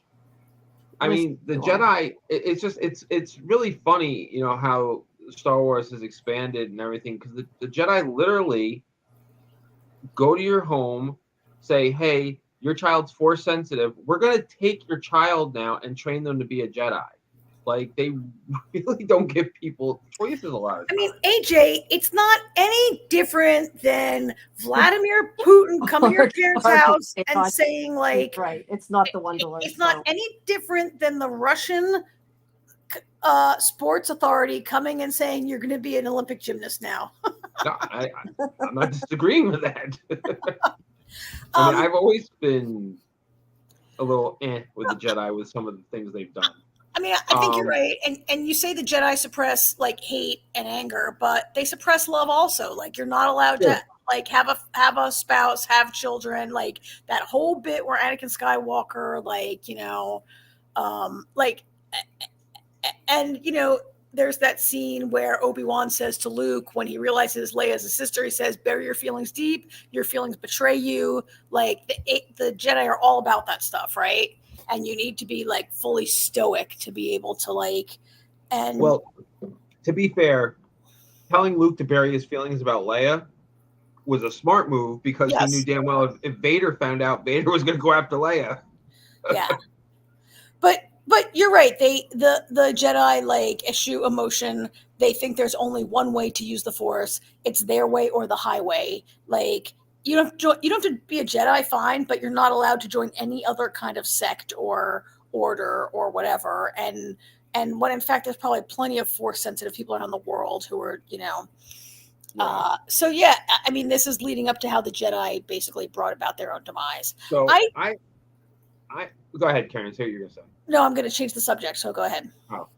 I mean, the Jedi, it's really funny, how Star Wars has expanded and everything, because the Jedi literally go to your home, say, hey, your child's Force sensitive. We're going to take your child now and train them to be a Jedi. Like, they really don't give people choices a lot of times. I mean, AJ, it's not any different than Vladimir Putin coming to your parents' house and saying, like... Right, it's not the Wonderland. It's not any different than the Russian sports authority coming and saying, you're going to be an Olympic gymnast now. No, I'm not disagreeing with that. I mean, I've always been a little with the Jedi with some of the things they've done. I mean, I think you're right. And you say the Jedi suppress like hate and anger, but they suppress love also. Like you're not allowed to like have a spouse, have children, like that whole bit where Anakin Skywalker, there's that scene where Obi-Wan says to Luke when he realizes Leia's a sister, he says, bury your feelings deep, your feelings betray you. Like the Jedi are all about that stuff, right? And you need to be like fully stoic to be able to well, to be fair, telling Luke to bury his feelings about Leia was a smart move because he knew damn well if Vader found out, Vader was going to go after Leia. Yeah. But you're right. The Jedi like eschew emotion. They think there's only one way to use the Force. It's their way or the highway. Like you don't have to be a Jedi, fine, but you're not allowed to join any other kind of sect or order or whatever. And when in fact there's probably plenty of Force sensitive people around the world who are so yeah, I mean this is leading up to how the Jedi basically brought about their own demise. So I go ahead, Karen. Say what you're gonna say. No, I'm going to change the subject, so go ahead. Oh,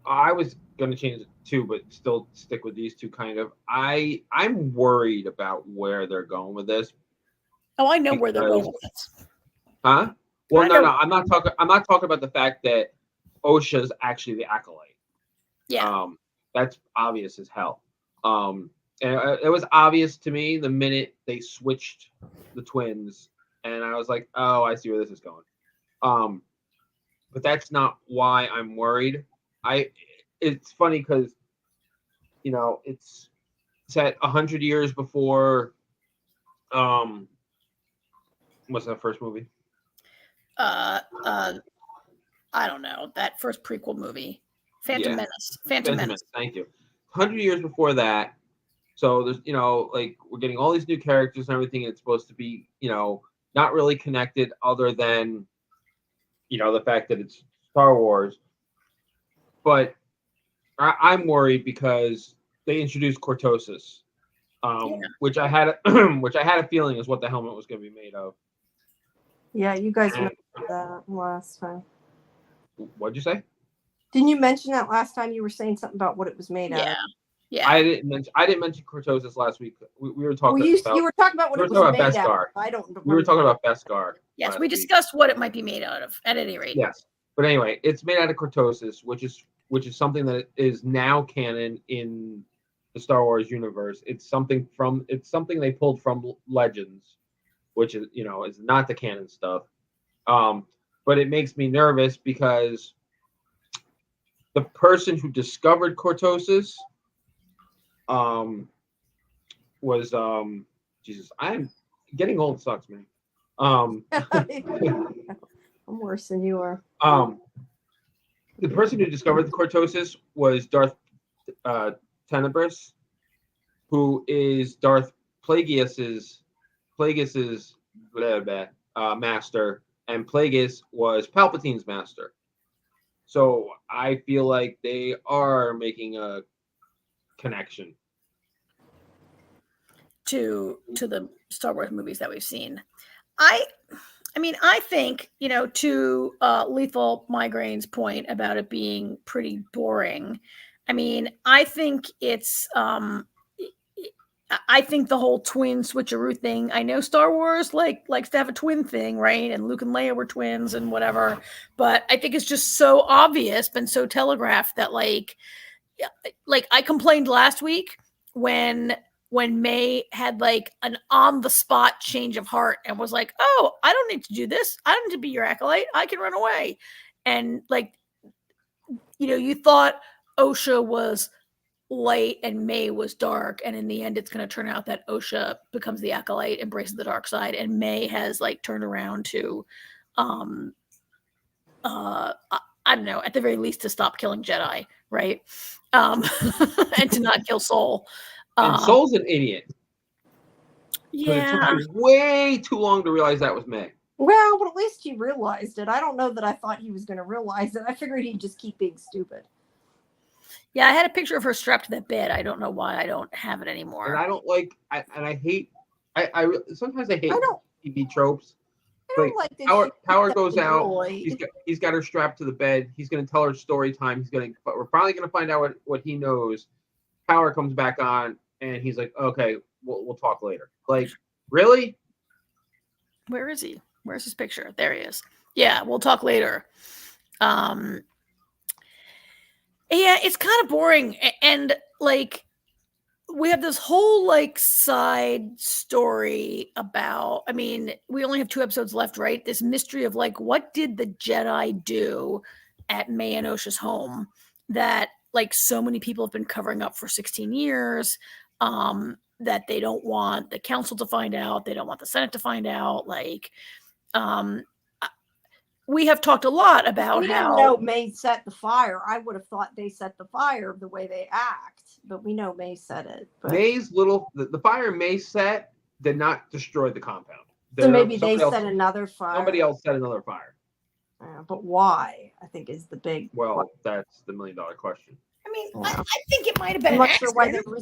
I was going to change it too, but still stick with these two kind of. I'm worried about where they're going with this. Oh, I know where they're going with this. Huh? Well, no, I'm not talking about the fact that OSHA's actually the acolyte. Yeah. That's obvious as hell. And it was obvious to me the minute they switched the twins, and I was like, oh, I see where this is going. But that's not why I'm worried. It's funny because, you know, it's set 100 years before what's that first movie? I don't know, that first prequel movie, Phantom Menace. Phantom Menace. Thank you. 100 years before that. So there's, you know, like we're getting all these new characters and everything. And it's supposed to be, you know, not really connected other than, you know, the fact that it's Star Wars. But I'm worried because they introduced cortosis, which I had a feeling is what the helmet was going to be made of. Yeah, you guys mentioned that last time. What'd you say? Didn't you mention that last time? You were saying something about what it was made of. Yeah. I didn't mention cortosis last week. We were talking. You were talking about what it was made out of. I don't remember. We were talking about Beskar. Yes, we discussed what it might be made out of. At any rate. Yes, but anyway, it's made out of cortosis, which is something that is now canon in the Star Wars universe. It's something they pulled from Legends, which is, you know, is not the canon stuff. But it makes me nervous because the person who discovered cortosis was Jesus. I'm getting old, sucks, man. I'm worse than you are. The person who discovered the cortosis was Darth Tenebris, who is Darth Plagueis's master, and Plagueis was Palpatine's master. So I feel like they are making a connection to the Star Wars movies that we've seen. I mean, I think, you know, to Lethal Migraine's point about it being pretty boring, I mean, I think it's I think the whole twin switcheroo thing, I know Star Wars likes to have a twin thing, right? And Luke and Leia were twins and whatever, but I think it's just so obvious, been so telegraphed that like I complained last week when May had like an on the spot change of heart and was like, oh, I don't need to do this. I don't need to be your acolyte. I can run away. And like, you know, you thought Osha was light and May was dark. And in the end, it's going to turn out that Osha becomes the acolyte, embraces the dark side. And May has like turned around to, I don't know, at the very least to stop killing Jedi. Right. And to not kill Soul. And Soul's an idiot. Yeah. It took me way too long to realize that was May. Well, but at least he realized it. I don't know that I thought he was going to realize it. I figured he'd just keep being stupid. Yeah, I had a picture of her strapped to that bed. I don't know why I don't have it anymore. And I don't like, sometimes I hate TV tropes. Like Power goes out. He's got her strapped to the bed. He's going to tell her story time. But we're probably going to find out what he knows. Power comes back on, and he's like, "Okay, we'll talk later." Like, really? Where is he? Where's his picture? There he is. Yeah, we'll talk later. Yeah, it's kind of boring, and like we have this whole like side story about. I mean, we only have 2 episodes left, right? This mystery of like, what did the Jedi do at May and Osha's home that like so many people have been covering up for 16 years, that they don't want the council to find out. They don't want the Senate to find out. Like, we have talked a lot about how... We didn't know May set the fire. I would have thought they set the fire the way they act, but we know May set it. But... the fire May set did not destroy the compound. So maybe they set another fire. Somebody else set another fire. But why, I think, is the big... Well, that's the $1 million question. I mean, I think it might have been I'm not sure why they were...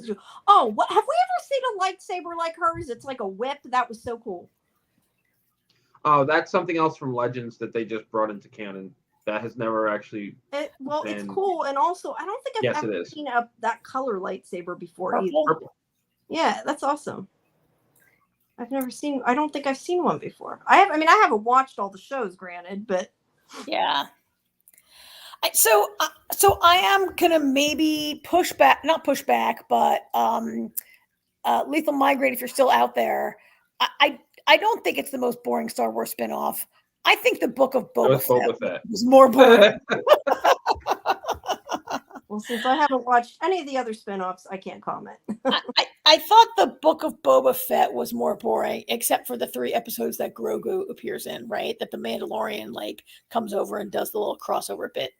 Oh, what, have we ever seen a lightsaber like hers? It's like a whip. That was so cool. Oh, that's something else from Legends that they just brought into canon. That has never actually... It's cool. And also, I don't think I've ever seen that color lightsaber before either. Purple. Yeah, that's awesome. I don't think I've seen one before. I haven't watched all the shows, granted, but... Yeah. So I am gonna maybe not push back, but Lethal Migraine, if you're still out there, I don't think it's the most boring Star Wars spinoff. I think the Book of Boba Fett was more boring. Well, since I haven't watched any of the other spinoffs, I can't comment. I thought the Book of Boba Fett was more boring, except for the 3 episodes that Grogu appears in, right? That the Mandalorian like comes over and does the little crossover bit.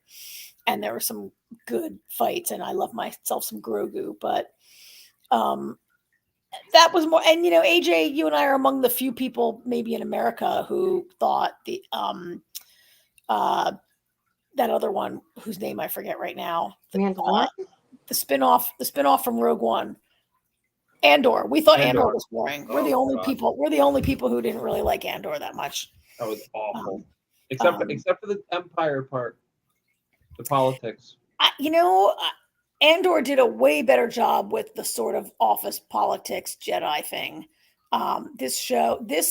And there were some good fights, and I love myself some Grogu, but that was more. And AJ, you and I are among the few people maybe in America who thought the that other one whose name I forget right now, the spinoff from Rogue One, Andor. We thought Andor was boring. We're the only people. We're the only people who didn't really like Andor that much. That was awful. Except for the Empire part, the politics. Andor did a way better job with the sort of office politics Jedi thing. This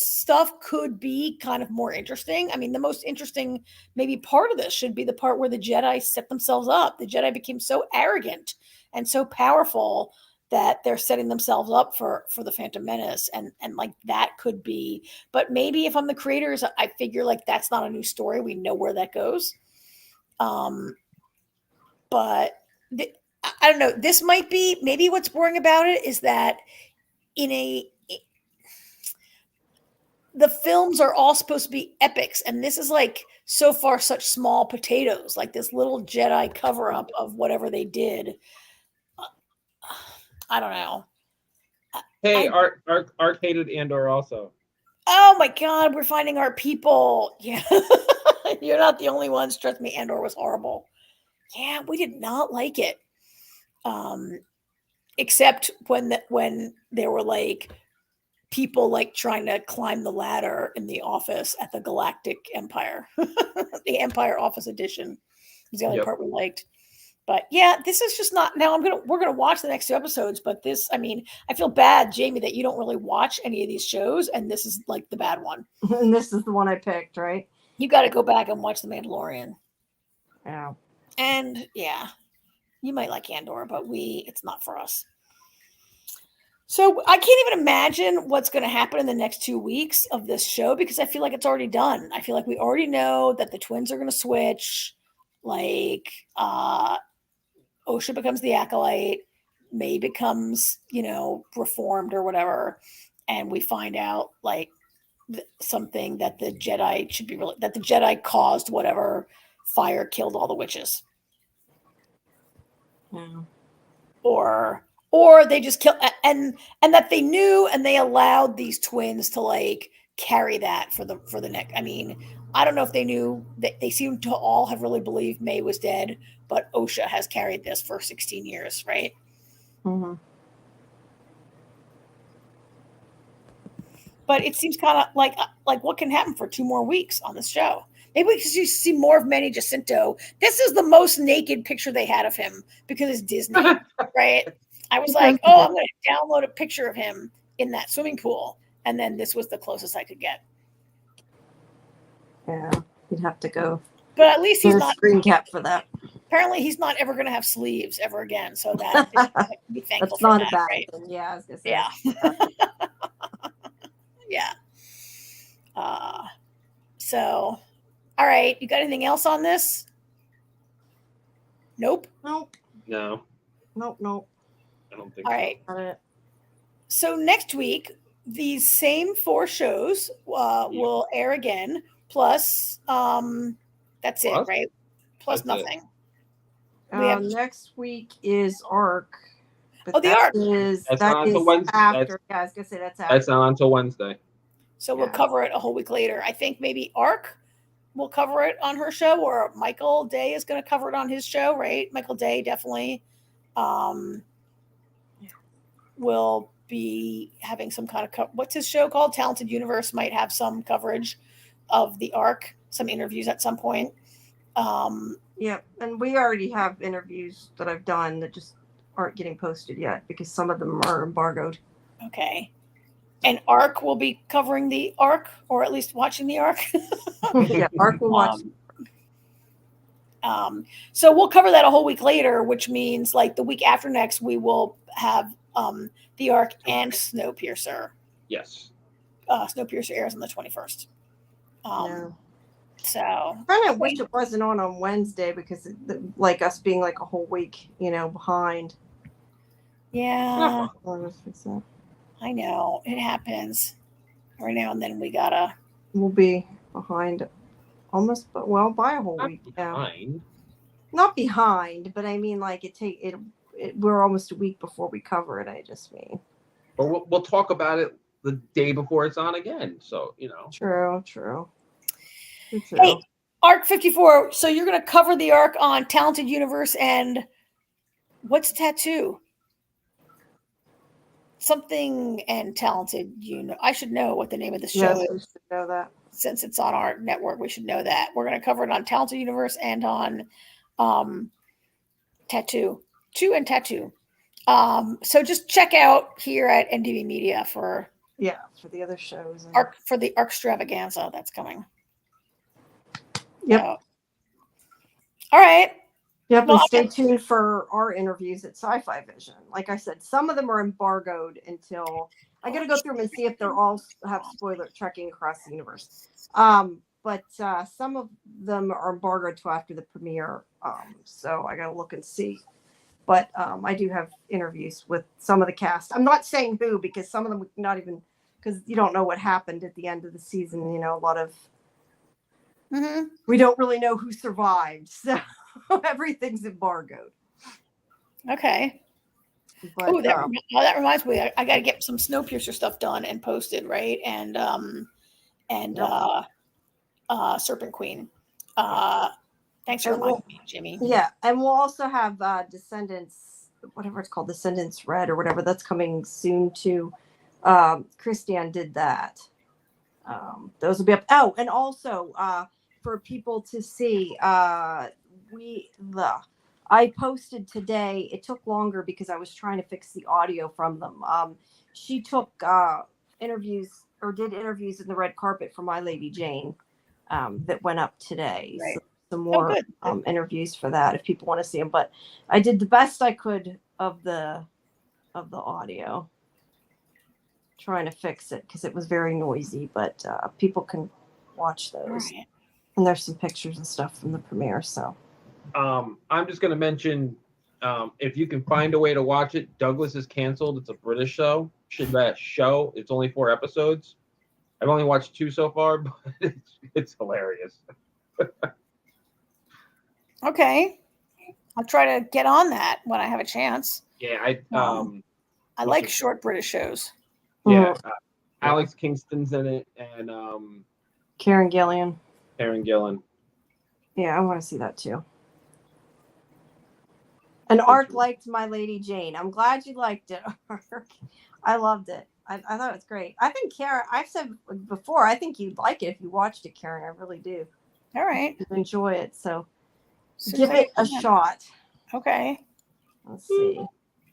stuff could be kind of more interesting. I mean, the most interesting maybe part of this should be the part where the Jedi set themselves up. The Jedi became so arrogant and so powerful that they're setting themselves up for the Phantom Menace, and like that could be. But maybe if I'm the creators, I figure like that's not a new story. We know where that goes. But I don't know. This might be maybe what's boring about it is that the films are all supposed to be epics, and this is like so far such small potatoes, like this little Jedi cover up of whatever they did. I don't know. Hey, Art hated Andor also. Oh my God, we're finding our people. Yeah, you're not the only ones. Trust me, Andor was horrible. Yeah, we did not like it. Except when there were like people like trying to climb the ladder in the office at the Galactic Empire. The Empire Office Edition was the only part we liked. But yeah, this is just not. Now we're gonna watch the next 2 episodes, but this, I mean, I feel bad, Jamie, that you don't really watch any of these shows, and this is like the bad one. And this is the one I picked, right? You got to go back and watch The Mandalorian. Yeah. And yeah, you might like Andor, but it's not for us. So I can't even imagine what's going to happen in the next 2 weeks of this show, because I feel like it's already done. I feel like we already know that the twins are going to switch. Like Osha becomes the Acolyte, May becomes, reformed or whatever, and we find out like something that the Jedi should be that the Jedi caused whatever fire killed all the witches. Yeah. Or they just killed, and that they knew, and they allowed these twins to like carry that for the next. I mean, I don't know if they knew. They seem to all have really believed May was dead, but Osha has carried this for 16 years, right? Mm-hmm. But it seems kind of like what can happen for 2 more weeks on this show. Maybe we could see more of Manny Jacinto. This is the most naked picture they had of him because it's Disney, right? I was like, oh, I'm going to download a picture of him in that swimming pool. And then this was the closest I could get. Yeah, you'd have to go. But at least he's not screen cap for that. Apparently, he's not ever going to have sleeves ever again. So that be thankful that's not for a that, bad right? thing. Yeah, I was gonna say. Yeah. Yeah. So, all right. You got anything else on this? Nope. Nope. No. Nope. I don't think all so. Right. So next week, these same 4 shows will air again. Plus, that's it, right? Plus that's nothing. Next week is ARC. The ARC. That's not until Wednesday. After. Yeah, I was gonna say that's after. That's not until Wednesday. So we'll cover it a whole week later. I think maybe ARC will cover it on her show, or Michael Day is going to cover it on his show, right? Michael Day definitely will be having some kind of what's his show called? Talented Universe might have some coverage of the ARC, some interviews at some point. Yeah, and we already have interviews that I've done that just aren't getting posted yet because some of them are embargoed. Okay. And ARC will be covering the ARC, or at least watching the ARC. Yeah, ARC will watch. So we'll cover that a whole week later, which means like the week after next, we will have The Ark and Snowpiercer. Yes. Snowpiercer airs on the 21st. No. So I kind of wish it wasn't on Wednesday because like us being like a whole week, behind. yeah, Let's fix that. I know it happens. Every now and then We'll be behind almost, but well, by a whole Not week. Yeah. behind. Not behind, but I mean, like we're almost a week before we cover it. I just mean. But we'll talk about it the day before it's on again. So True. Hey, Arc 54. So you're going to cover the Arc on Talented Universe and what's Tattoo? Something and Talented I should know what the name of the show is. We should know that. Since it's on our network, we should know that. We're going to cover it on Talented Universe and on Tattoo. And Tattoo. So just check out here at NDB Media for the other shows. For the Arc Extravaganza that's coming. Yep. All right. Yep, and stay tuned for our interviews at Sci-Fi Vision. Like I said, some of them are embargoed until I got to go through them and see if they're all have spoiler trekking across the universe. But some of them are embargoed till after the premiere. So I got to look and see. But I do have interviews with some of the cast. I'm not saying who because some of them not even because you don't know what happened at the end of the season. A lot of we don't really know who survived. So. Everything's embargoed. Okay. But, that reminds me. I got to get some Snowpiercer stuff done and posted, right? And Serpent Queen. Thanks for reminding me, Jimmy. Yeah, and we'll also have Descendants, whatever it's called, Descendants Red or whatever. That's coming soon too. Christian did that. Those will be up. Oh, and also for people to see. I posted today. It took longer because I was trying to fix the audio from them. She took interviews or did interviews in the red carpet for My Lady Jane that went up today. Right. So some more interviews for that if people want to see them. But I did the best I could of the audio, trying to fix it because it was very noisy. But people can watch those, and there's some pictures and stuff from the premiere. So. I'm just going to mention, if you can find a way to watch it, Douglas is canceled. It's a British show. It's only 4 episodes. I've only watched 2 so far, but it's hilarious. Okay. I'll try to get on that when I have a chance. Yeah, I like short British shows. Yeah, Alex Kingston's in it, and Karen Gillan. Yeah, I want to see that too. And Ark liked My Lady Jane. I'm glad you liked it, Ark. I loved it. I thought it was great. I think Karen, I've said before, I think you'd like it if you watched it, Karen. I really do. All right. You'd enjoy it. So give it a shot. Okay. Let's see.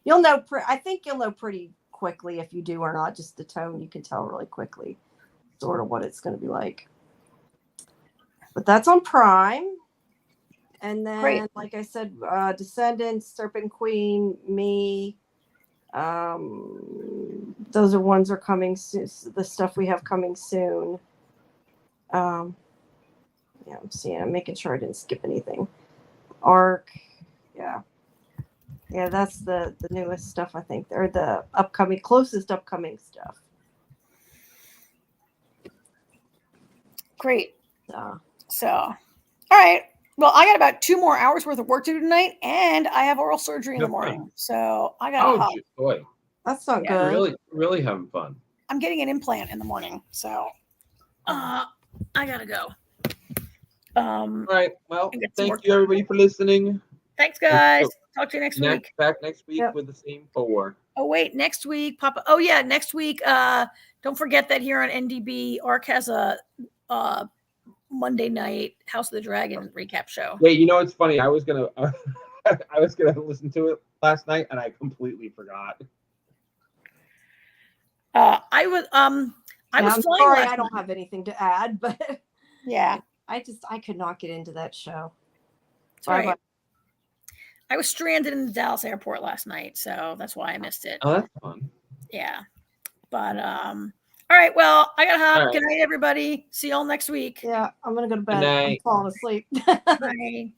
You'll know. I think you'll know pretty quickly if you do or not. Just the tone, you can tell really quickly sort of what it's going to be like. But that's on Prime. And then, like I said, Descendants, Serpent Queen, me. Those are ones are coming soon. The stuff we have coming soon. I'm seeing. I'm making sure I didn't skip anything. Arc, yeah. That's the newest stuff I think. They're the closest upcoming stuff. Great. So, all right. Well, I got about 2 more hours worth of work to do tonight, and I have oral surgery in the morning. So I got. Oh boy, that's not good. Really having fun. I'm getting an implant in the morning, so I gotta go. All right. Well, thank you everybody for listening. Thanks, guys. Talk to you next week. Back next week with the same 4. Oh wait, next week, Papa. Oh yeah, next week. Don't forget that here on NDB, Arc has a Monday night House of the Dragon recap show. Wait, it's funny. I was gonna listen to it last night, and I completely forgot. I was flying. Sorry, I don't have anything to add, but yeah, I could not get into that show. Right. I was stranded in the Dallas airport last night, so that's why I missed it. Oh, that's fun. Yeah. But all right, well, I gotta hop. All right. Good night, everybody. See y'all next week. Yeah, I'm gonna go to Good bed. I'm night. falling asleep. Bye.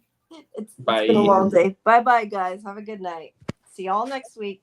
It's Bye. been a long day. Bye bye, guys. Have a good night. See y'all next week.